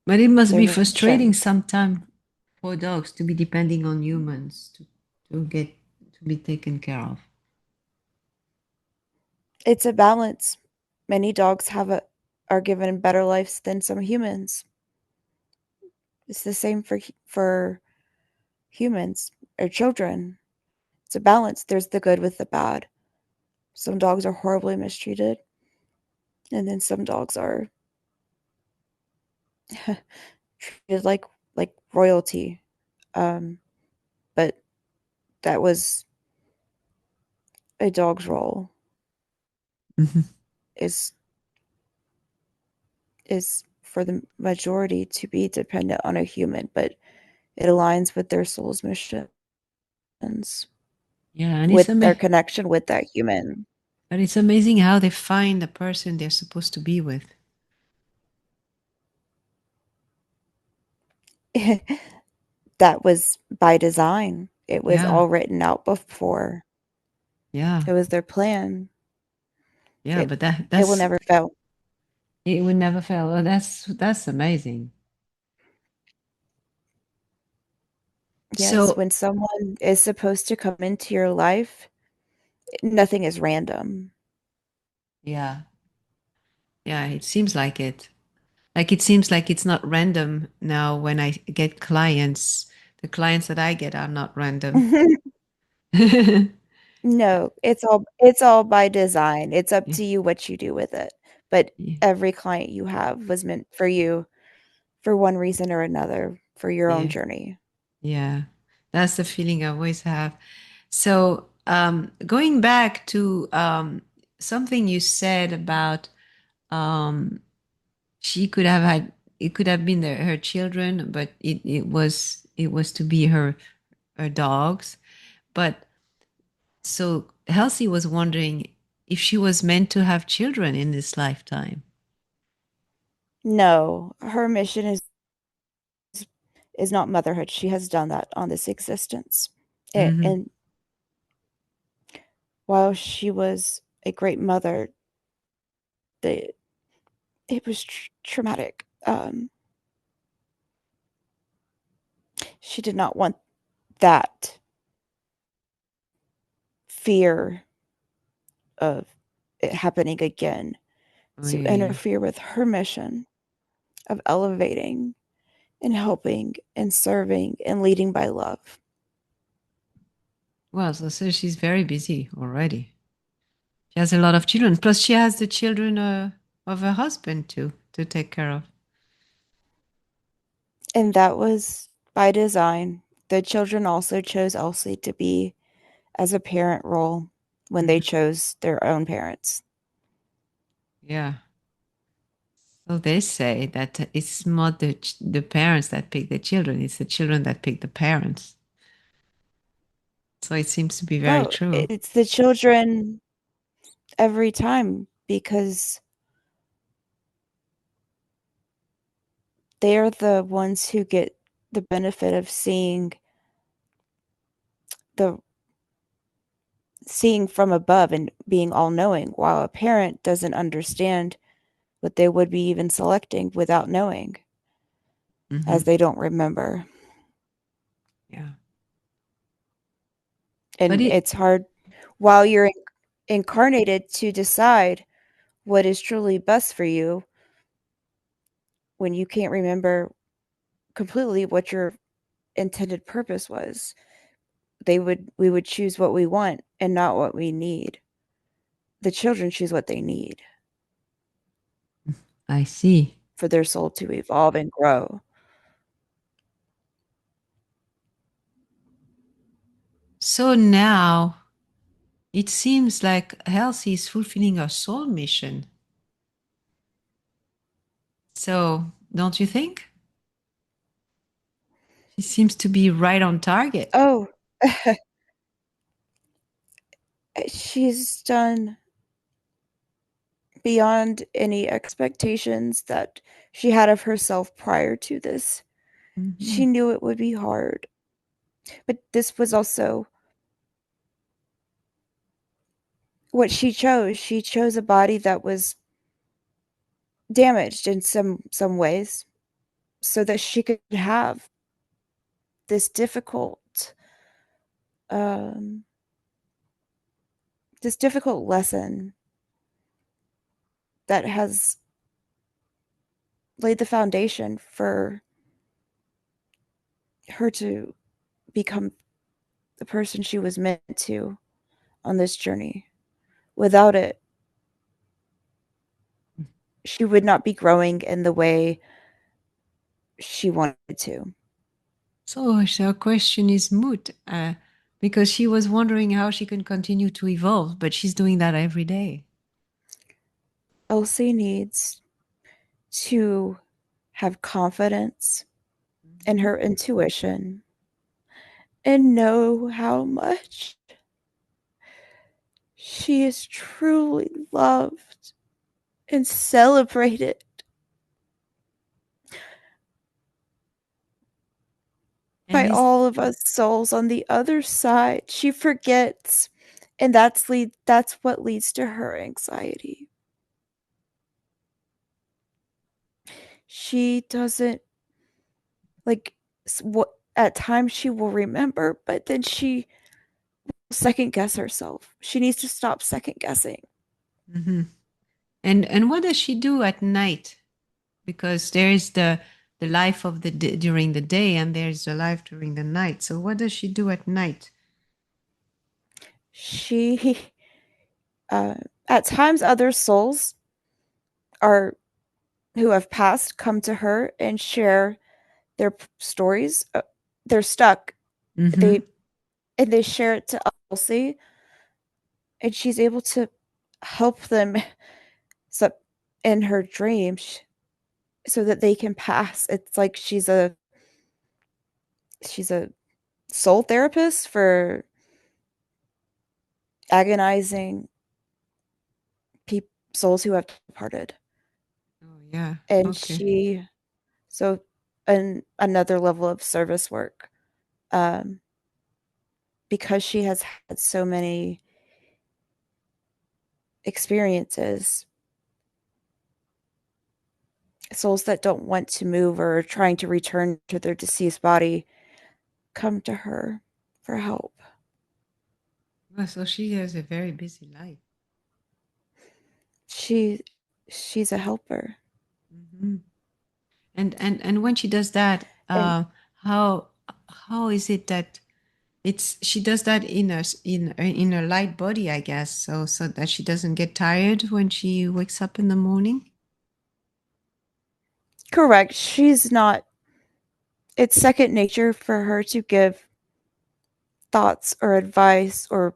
But it must their be frustrating mission. sometimes for dogs to be depending on humans to get to be taken care of. It's a balance. Many dogs are given better lives than some humans. It's the same for humans or children. It's a balance. There's the good with the bad. Some dogs are horribly mistreated, and then some dogs are treated like royalty. Um, but that was a dog's role Mhm. is is for the majority to be dependent on a human, but it aligns with their soul's missions, Yeah, and with their connection with that human. but it's amazing how they find the person they're supposed to be with. That was by design. It was Yeah, all written out before. yeah, It was their plan. yeah. It But that it will that's never fail. it would never fail. Oh, that's amazing. Yes, So when someone is supposed to come into your life, nothing is random. yeah, yeah, it seems like it. Like it seems like it's not random now when I get clients. The clients that I get are not random. No, it's all by design. It's up Yeah, to you what you do with it. But yeah, every client you have was meant for you for one reason or another for your own yeah, journey. yeah. That's the feeling I always have. So, going back to something you said about um, she could have had, it could have been her children, but it was to be her dogs. But so Elsie was wondering if she was meant to have children in this lifetime. No, her mission is not motherhood. She has done that on this existence. Hmm. And while she was a great mother, the it was traumatic. She did not want that fear of it happening again Oh, to yeah, yeah. interfere with her mission of elevating and helping and serving and leading by love. Well, so she's very busy already. She has a lot of children. Plus, she has the children of her husband too to take care of. And that was by design. The children also chose Elsie to be as a parent role when they Hmm. chose their own parents. Yeah. So they say that it's not the parents that pick the children; it's the children that pick the parents. So it seems to be very Oh, true. it's the children every time because they're the ones who get the benefit of the seeing from above and being all knowing, while a parent doesn't understand what they would be even selecting without knowing, Hmm. as they don't remember. Yeah. But And it. it's hard while you're incarnated to decide what is truly best for you when you can't remember completely what your intended purpose was. We would choose what we want and not what we need. The children choose what they need I see. for their soul to evolve and grow. So now it seems like Elsie is fulfilling her soul mission. So don't you think? She seems to be right on target. Oh, she's done beyond any expectations that she had of herself prior to this. Hmm. She knew it would be hard, but this was also what she chose. She chose a body that was damaged in some ways so that she could have this um difficult lesson that has laid the foundation for her to become the person she was meant to on this journey. Without it, she would not be growing in the way she wanted to. So her question is moot because she was wondering how she can continue to evolve, but she's doing that every day. Elsie needs to have confidence in Mhm. her intuition and know how much she is truly loved and celebrated And by is all of us souls on the other side. She forgets, and that's what leads to her anxiety. She doesn't like what At times she will remember, but then she will second guess herself. She needs to stop second guessing. Hmm. And what does she do at night? Because there is the life of during the day, and there's the life during the night. So what does she do at night? She, uh, at times, other souls are who have passed come to her and share their stories. They're stuck. Mm-hmm. They and they share it to Elsie, and she's able to help them so, in her dreams so that they can pass. It's like she's a soul therapist for agonizing souls who have departed. Oh yeah. And Okay. she so another level of service work, um, because she has had so many experiences, souls that don't want to move or are trying to return to their deceased body come to her for help. Well, so she has a very busy life. She she's a helper. Hmm. And when she does that, And how how is it that it's she does that in in a light body, I guess, so that she doesn't get tired when she wakes up in the morning. correct, she's not it's second nature for her to give thoughts or advice or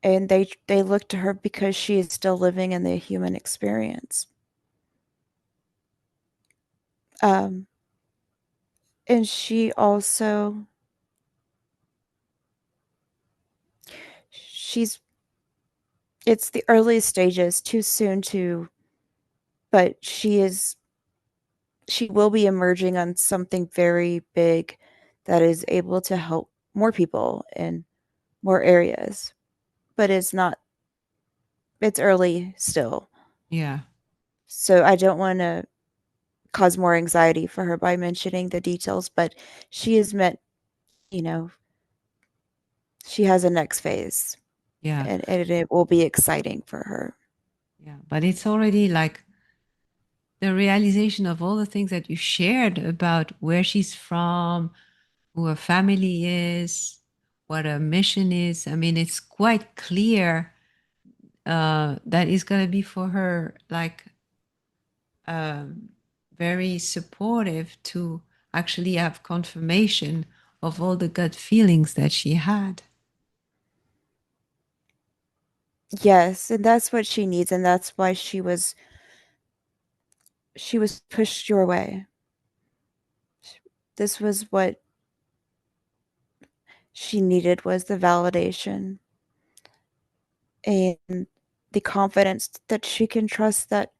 and they look to her because she is still living in the human experience. Um, and she also she's it's the early stages, too soon to but she will be emerging on something very big that is able to help more people in more areas. But it's early still. Yeah, So I don't want to cause more anxiety for her by mentioning the details, but she is meant, you know, she has a next phase yeah, and it will be exciting for her. yeah. But it's already like the realization of all the things that you shared about where she's from, who her family is, what her mission is. I mean, it's quite clear that it's going to be for her like um, very supportive to actually have confirmation of all the gut feelings that she had. Yes, and that's what she needs, and that's why she was pushed your way. This was what she needed was the validation and the confidence that she can trust that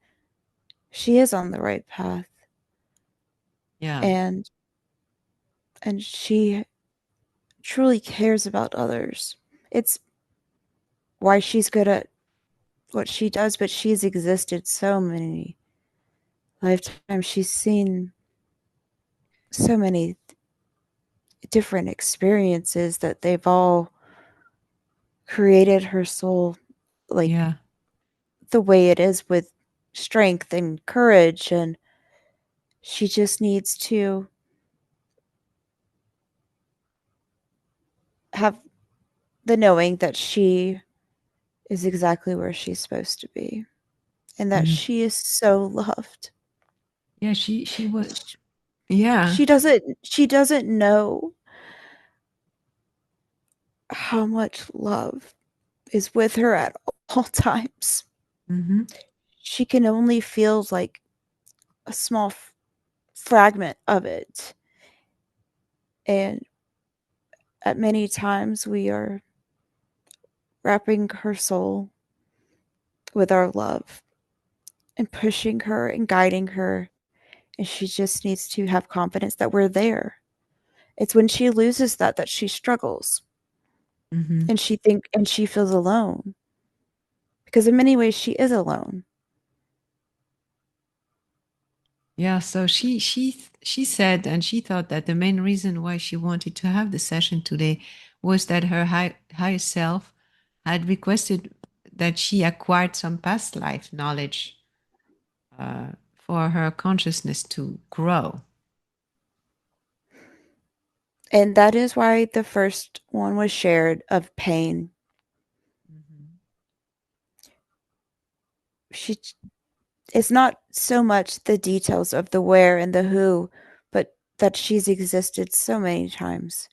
she is on the right path Yeah, and she truly cares about others. It's why she's good at what she does, but she's existed so many lifetimes. She's seen so many different experiences that they've all created her soul like yeah, the way it is with strength and courage, and she just needs to have the knowing that she is exactly where she's supposed to be and that mhm. she is so loved. Yeah. She was. Yeah. She doesn't know how much love is with her at all times. Hmm. She can only feel like a small fragment of it. And at many times, we are wrapping her soul with our love and pushing her and guiding her. And she just needs to have confidence that we're there. It's when she loses that she struggles Hmm. and she feels alone because in many ways she is alone. Yeah, so she said, and she thought that the main reason why she wanted to have the session today was that her higher self had requested that she acquired some past life knowledge for her consciousness to grow. And that is why the first one was shared of pain. Mhm. She It's not so much the details of the where and the who, but that she's existed so many times.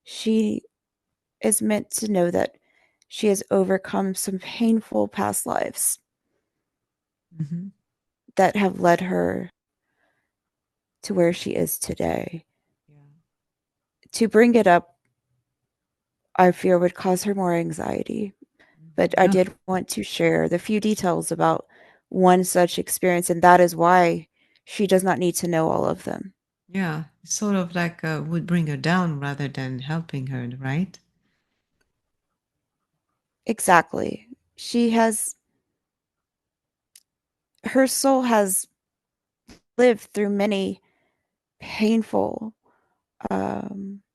She is meant to know that she has overcome some painful past lives Mhm. that have led her to where she is today. Yeah. To bring it up, I fear would cause her more anxiety. But I No, did want to share the few details about one such experience, and that is why she does not need to know all of them. yeah, sort of like would bring her down rather than helping her, right? Exactly. She has Her soul has lived through many painful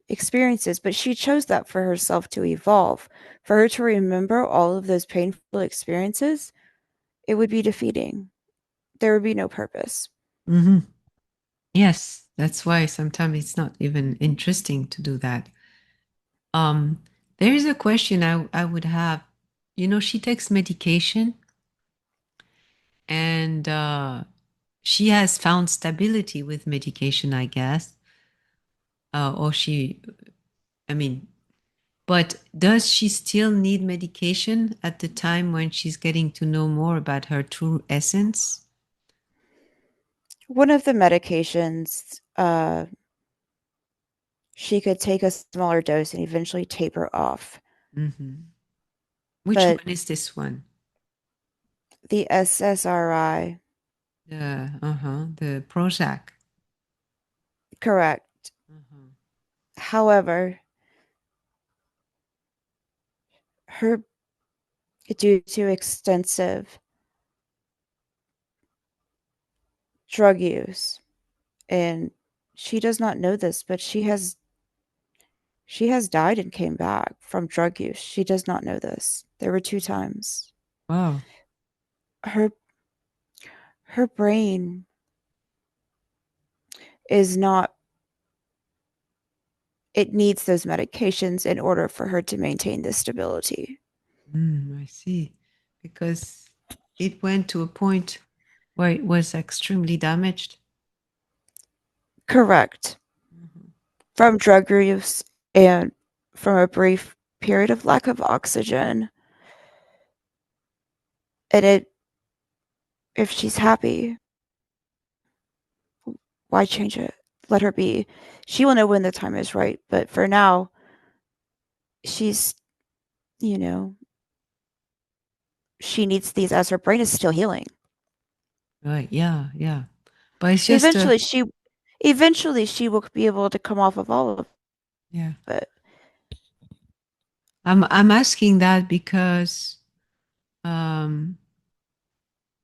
experiences, but she chose that for herself to evolve. For her to remember all of those painful experiences, it would be defeating. There would be no purpose. Hmm. Yes, that's why sometimes it's not even interesting to do that. Um, there is a question I would have. You know, she takes medication and she has found stability with medication, I guess. Or she, I mean, but does she still need medication at the time when she's getting to know more about her true essence? One of the medications, she could take a smaller dose and eventually taper off. Hmm. Which But one is this one? the SSRI, The Prozac. correct. Uh-huh. However, her due to extensive drug use, and she does not know this, but she has died and came back from drug use. She does not know this. There were 2 times. Wow. Her her brain is not it needs those medications in order for her to maintain this stability. I see. Because it went to a point where it was extremely damaged. Correct. Mhm. From drug use and from a brief period of lack of oxygen. And it if she's happy, why change it? Let her be. She will know when the time is right. But for now, she's, you know, she needs these as her brain is still healing. Right. Yeah. Yeah. But it's just Eventually, she will be able to come off of all of yeah. it. I'm asking that because um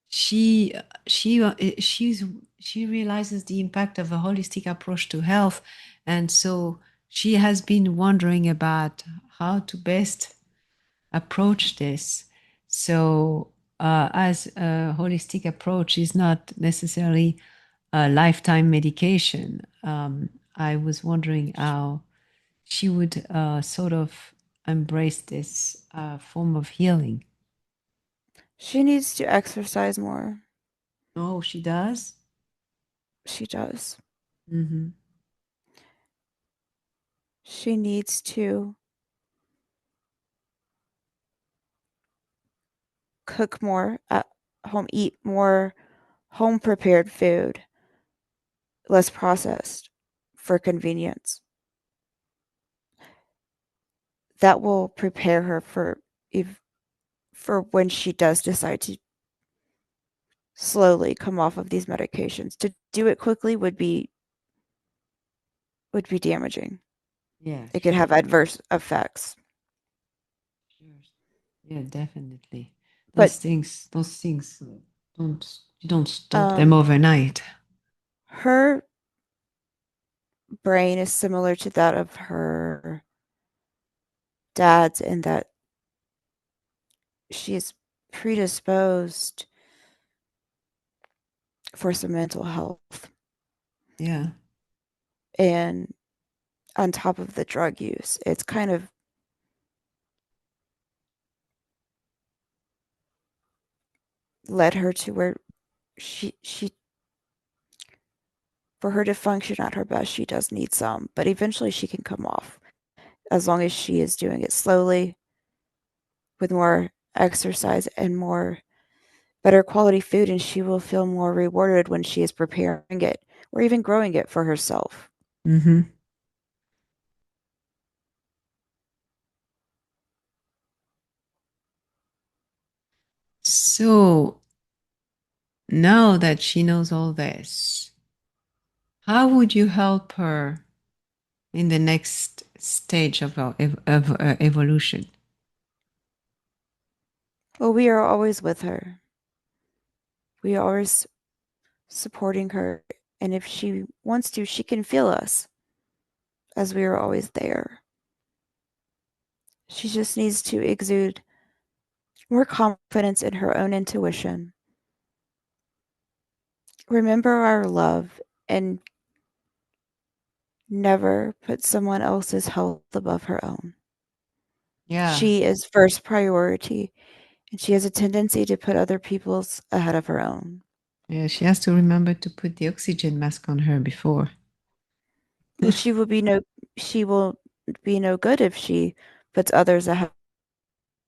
she she's she realizes the impact of a holistic approach to health, and so she has been wondering about how to best approach this. So as a holistic approach is not necessarily a lifetime medication, I was wondering how she would sort of embrace this form of healing. She needs to exercise more. Oh, she does. She does. Mm-hmm. She needs to cook more at home, eat more home prepared food, less processed for convenience. That will prepare her if for when she does decide to slowly come off of these medications. To do it quickly would be damaging. Yeah, It could have sure, adverse effects. sure. Yeah, definitely. But Those things don't you don't stop them um overnight. her brain is similar to that of her dad's in that she is predisposed for some mental health Yeah. and on top of the drug use. It's kind of led her to where she for her to function at her best, she does need some, but eventually she can come off as long as she is doing it slowly with more exercise and more better quality food, and she will feel more rewarded when she is preparing it or even growing it for herself. Mm-hmm. So now that she knows all this, how would you help her in the next stage of evolution? Well, we are always with her. We are always supporting her, and if she wants to, she can feel us as we are always there. She just needs to exude more confidence in her own intuition. Remember our love and never put someone else's health above her own. Yeah. She is first priority, and she has a tendency to put other people's ahead of her own. Yeah, she has to remember to put the oxygen mask on her before. Well, she will be no good if she puts others ahead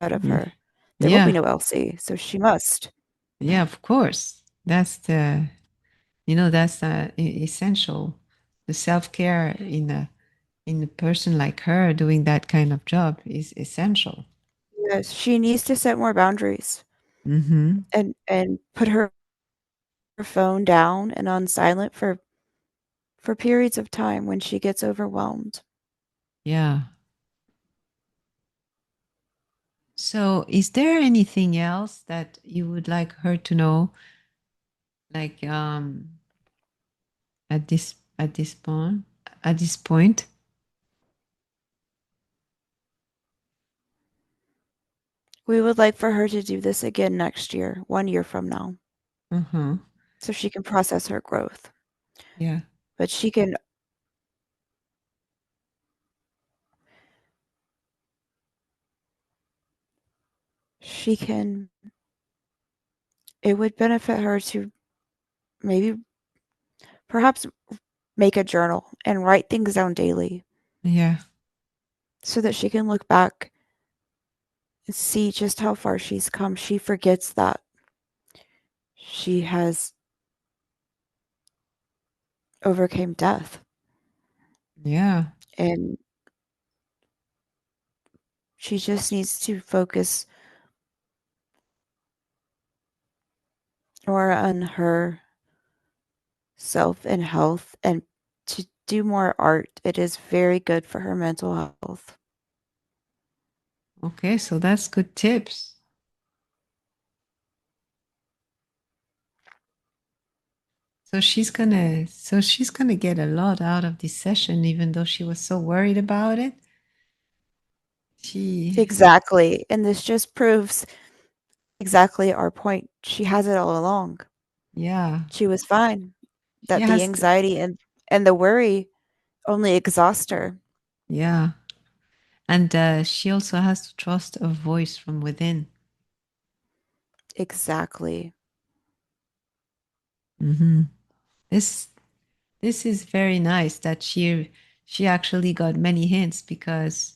of Yeah. her. There will be Yeah. no Elsie, so she must. Yeah, of course. That's the, that's essential. The self-care in a person like her doing that kind of job is essential. Yes, she needs to set more boundaries Mm-hmm. and put her phone down and on silent for periods of time when she gets overwhelmed. Yeah. So, is there anything else that you would like her to know, like at this point? We would like for her to do this again next year, 1 year from now, Uh-huh. so she can process her growth. Yeah. But she can it would benefit her to maybe perhaps make a journal and write things down daily Yeah. so that she can look back and see just how far she's come. She forgets that she has overcame death Yeah. and she just needs to focus more on her self and health and to do more art. It is very good for her mental health. Okay, so that's good tips. So she's gonna get a lot out of this session, even though she was so worried about it. She, Exactly. And this just proves exactly our point. She has it all along. yeah, She was fine. she That the has, to, anxiety and the worry only exhaust her. yeah, and she also has to trust a voice from within. Exactly. Hmm. This this is very nice that she actually got many hints because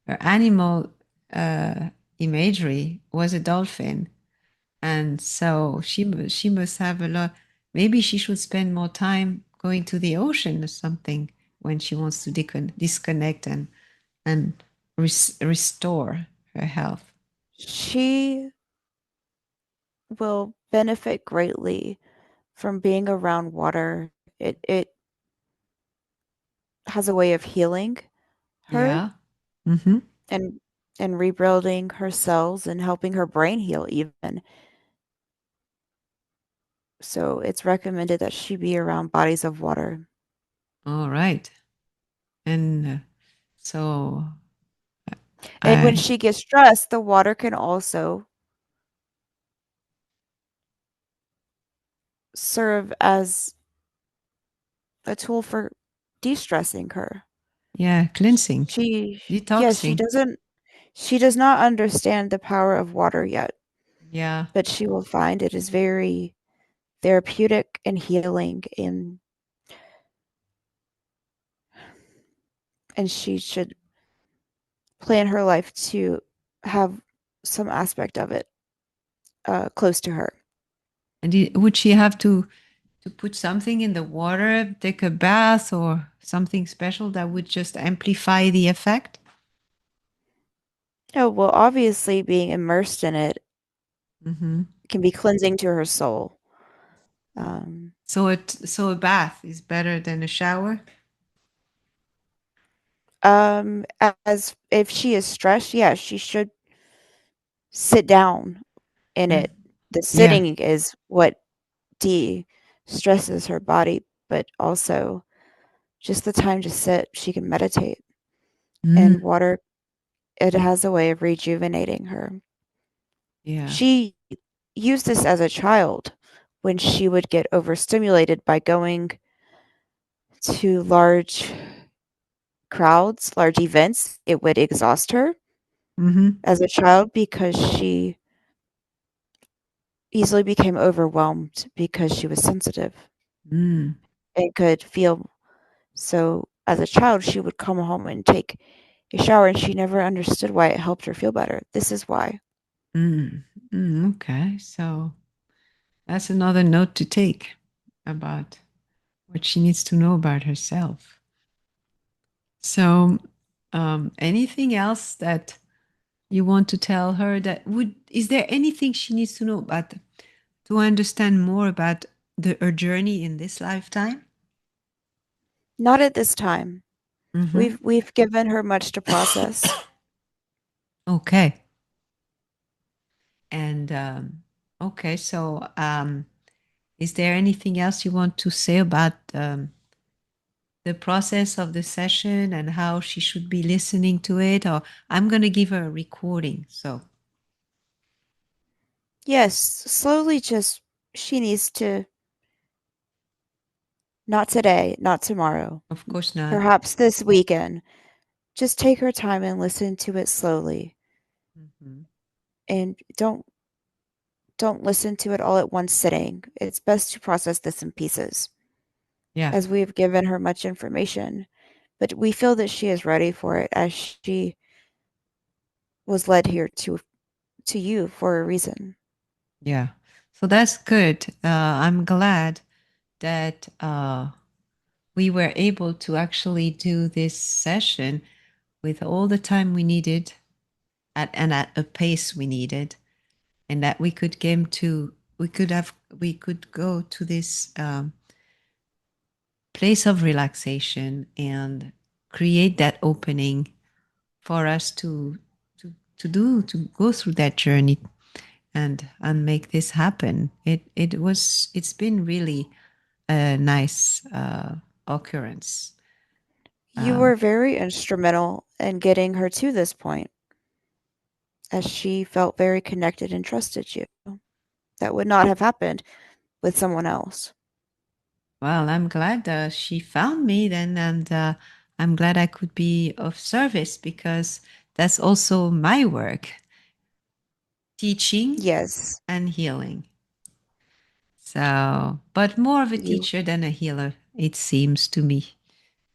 her animal uh, imagery was a dolphin, and so she must have a lot. Maybe she should spend more time going to the ocean or something when she wants to disconnect and restore her health. She will benefit greatly from being around water. It has a way of healing her Yeah. Mm-hmm. and and rebuilding her cells and helping her brain heal even. so it's recommended that she be around bodies of water. All right. And so And when I, she gets stressed, the water can also serve as a tool for de-stressing her. yeah, cleansing, She yes, detoxing. she does not understand the power of water yet, Yeah. but she will find it is very therapeutic and healing, and she should plan her life to have some aspect of it close to her. And would she have to put something in the water, take a bath, or something special that would just amplify the effect? Oh, well, obviously, being immersed in it Mm-hmm. can be cleansing to her soul. Um, So a bath is better than a shower. as if she is stressed, yeah, she should sit down in Mm. it. The Yeah. sitting is what de-stresses her body, but also just the time to sit, she can meditate. Mm. And water, it has a way of rejuvenating her. Yeah. She used this as a child when she would get overstimulated by going to large crowds, large events. It would exhaust her Mm-hmm. as a child because she easily became overwhelmed because she was sensitive Mm. and could feel. So as a child, she would come home and take a shower, and she never understood why it helped her feel better. This is why. Mm. Mm. Okay. So that's another note to take about what she needs to know about herself. So, anything else that you want to tell her that would, is there anything she needs to know about to understand more about her journey in this lifetime? Not at this time. Mm-hmm. We've given her much to process. Okay. And okay, so is there anything else you want to say about the process of the session and how she should be listening to it? Or I'm going to give her a recording. So, Yes, slowly just she needs to not today, not tomorrow, of course not. perhaps this weekend. Just take her time and listen to it slowly. Mm-hmm. And don't listen to it all at one sitting. It's best to process this in pieces, Yeah. as we have given her much information. But we feel that she is ready for it as she was led here to you for a reason. Yeah. So that's good. I'm glad that we were able to actually do this session with all the time we needed at a pace we needed, and that we could go to this place of relaxation and create that opening for us to go through that journey and make this happen. It's been really a nice occurrence. You were very instrumental in getting her to this point, as she felt very connected and trusted you. That would not have happened with someone else. Well, I'm glad she found me then, and I'm glad I could be of service because that's also my work, teaching Yes, and healing. So, but more of a you teacher than a healer, it seems to me,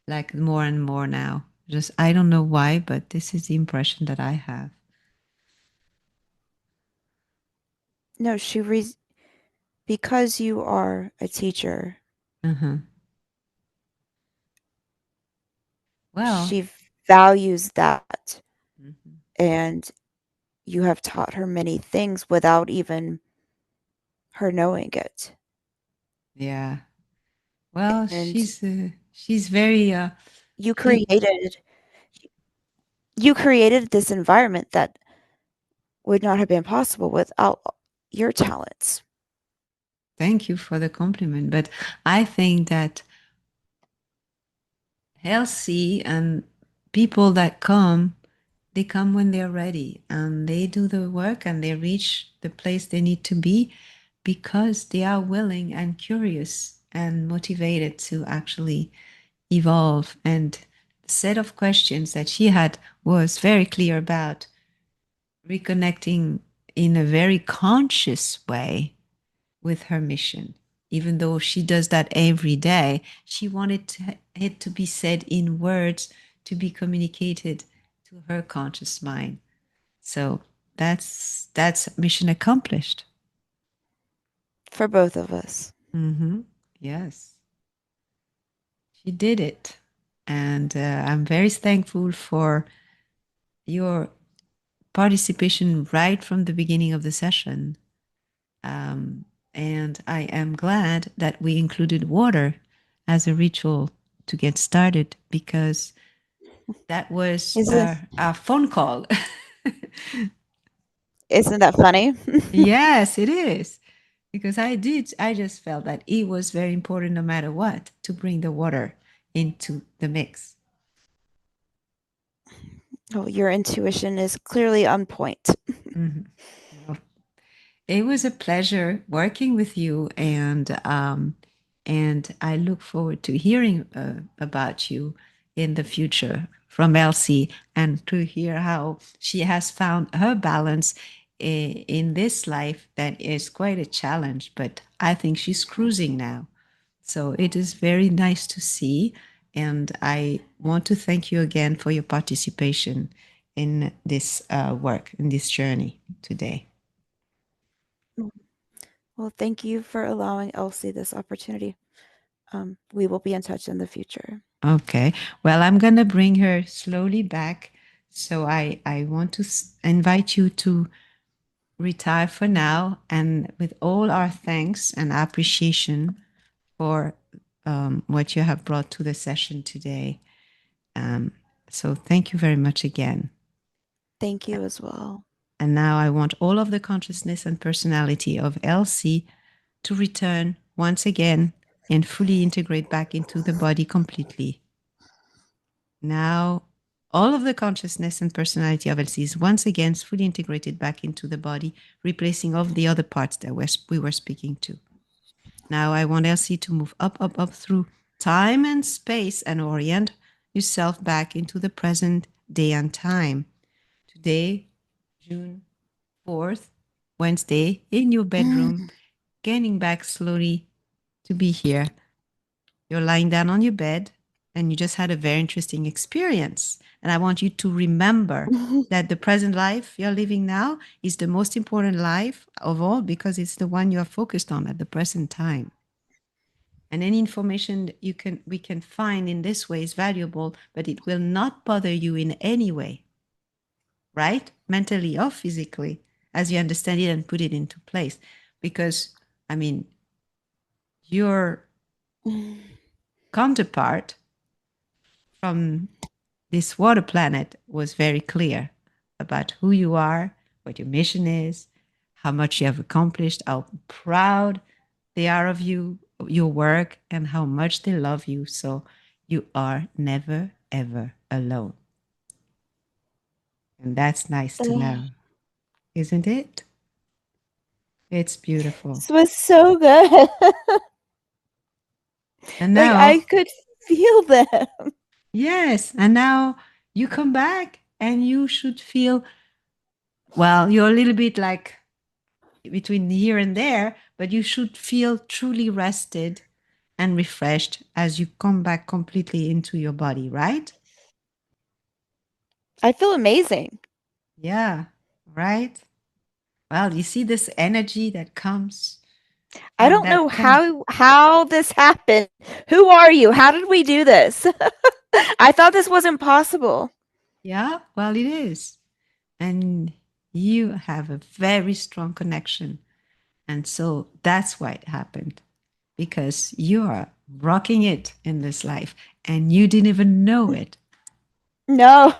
like more and more now. Just, I don't know why, but this is the impression that I have. no, because you are a teacher, Uh-huh. Well, she values that, mhm. and you have taught her many things without even her knowing it. Yeah. Well, And she's very you she created you created this environment that would not have been possible without your talents. Thank you for the compliment. But I think that Elsie and people that come, they come when they're ready and they do the work and they reach the place they need to be because they are willing and curious and motivated to actually evolve. And the set of questions that she had was very clear about reconnecting in a very conscious way with her mission. Even though she does that every day, she wanted it to be said in words to be communicated to her conscious mind. So that's mission accomplished. for both of us. Mm-hmm. Yes, she did it, and I'm very thankful for your participation right from the beginning of the session. Um, and I am glad that we included water as a ritual to get started because that was Isn't our phone call. isn't that funny? Yes, it is. Because I just felt that it was very important no matter what to bring the water into the mix. Oh, your intuition is clearly on point. Mhm. Well, it was a pleasure working with you, and I look forward to hearing about you in the future from Elsie and to hear how she has found her balance in this life that is quite a challenge, but I think she's cruising now. So it is very nice to see, and I want to thank you again for your participation in this work, in this journey today. Well, thank you for allowing Elsie this opportunity. We will be in touch in the future. Okay. Well, I'm going to bring her slowly back. So I want to invite you to retire for now. And with all our thanks and appreciation for what you have brought to the session today. Um, so thank you very much again. Thank you as well. And now I want all of the consciousness and personality of Elsie to return once again and fully integrate back into the body completely. Now, all of the consciousness and personality of Elsie is once again fully integrated back into the body, replacing all the other parts that we were speaking to. Now, I want Elsie to move up, up, up through time and space and orient yourself back into the present day and time. Today, June 4th, Wednesday, in your bedroom, gaining back slowly to be here. You're lying down on your bed and you just had a very interesting experience. And I want you to remember that the present life you're living now is the most important life of all because it's the one you are focused on at the present time. And any information that we can find in this way is valuable, but it will not bother you in any way, right? Mentally or physically, as you understand it and put it into place. Because, I mean, your counterpart from this water planet was very clear about who you are, what your mission is, how much you have accomplished, how proud they are of you, your work, and how much they love you. So you are never, ever alone. And that's nice to know, isn't it? It's beautiful. This was so good. And Like I now, could feel them. yes, and now you come back and you should feel, well, you're a little bit like between here and there, but you should feel truly rested and refreshed as you come back completely into your body, right? I feel amazing. Yeah, right. Well, you see this energy that comes I from don't know that kind. how this happened. Who are you? How did we do this? I thought this wasn't possible. Yeah, well, it is. And you have a very strong connection. And so that's why it happened because you are rocking it in this life and you didn't even know it. No.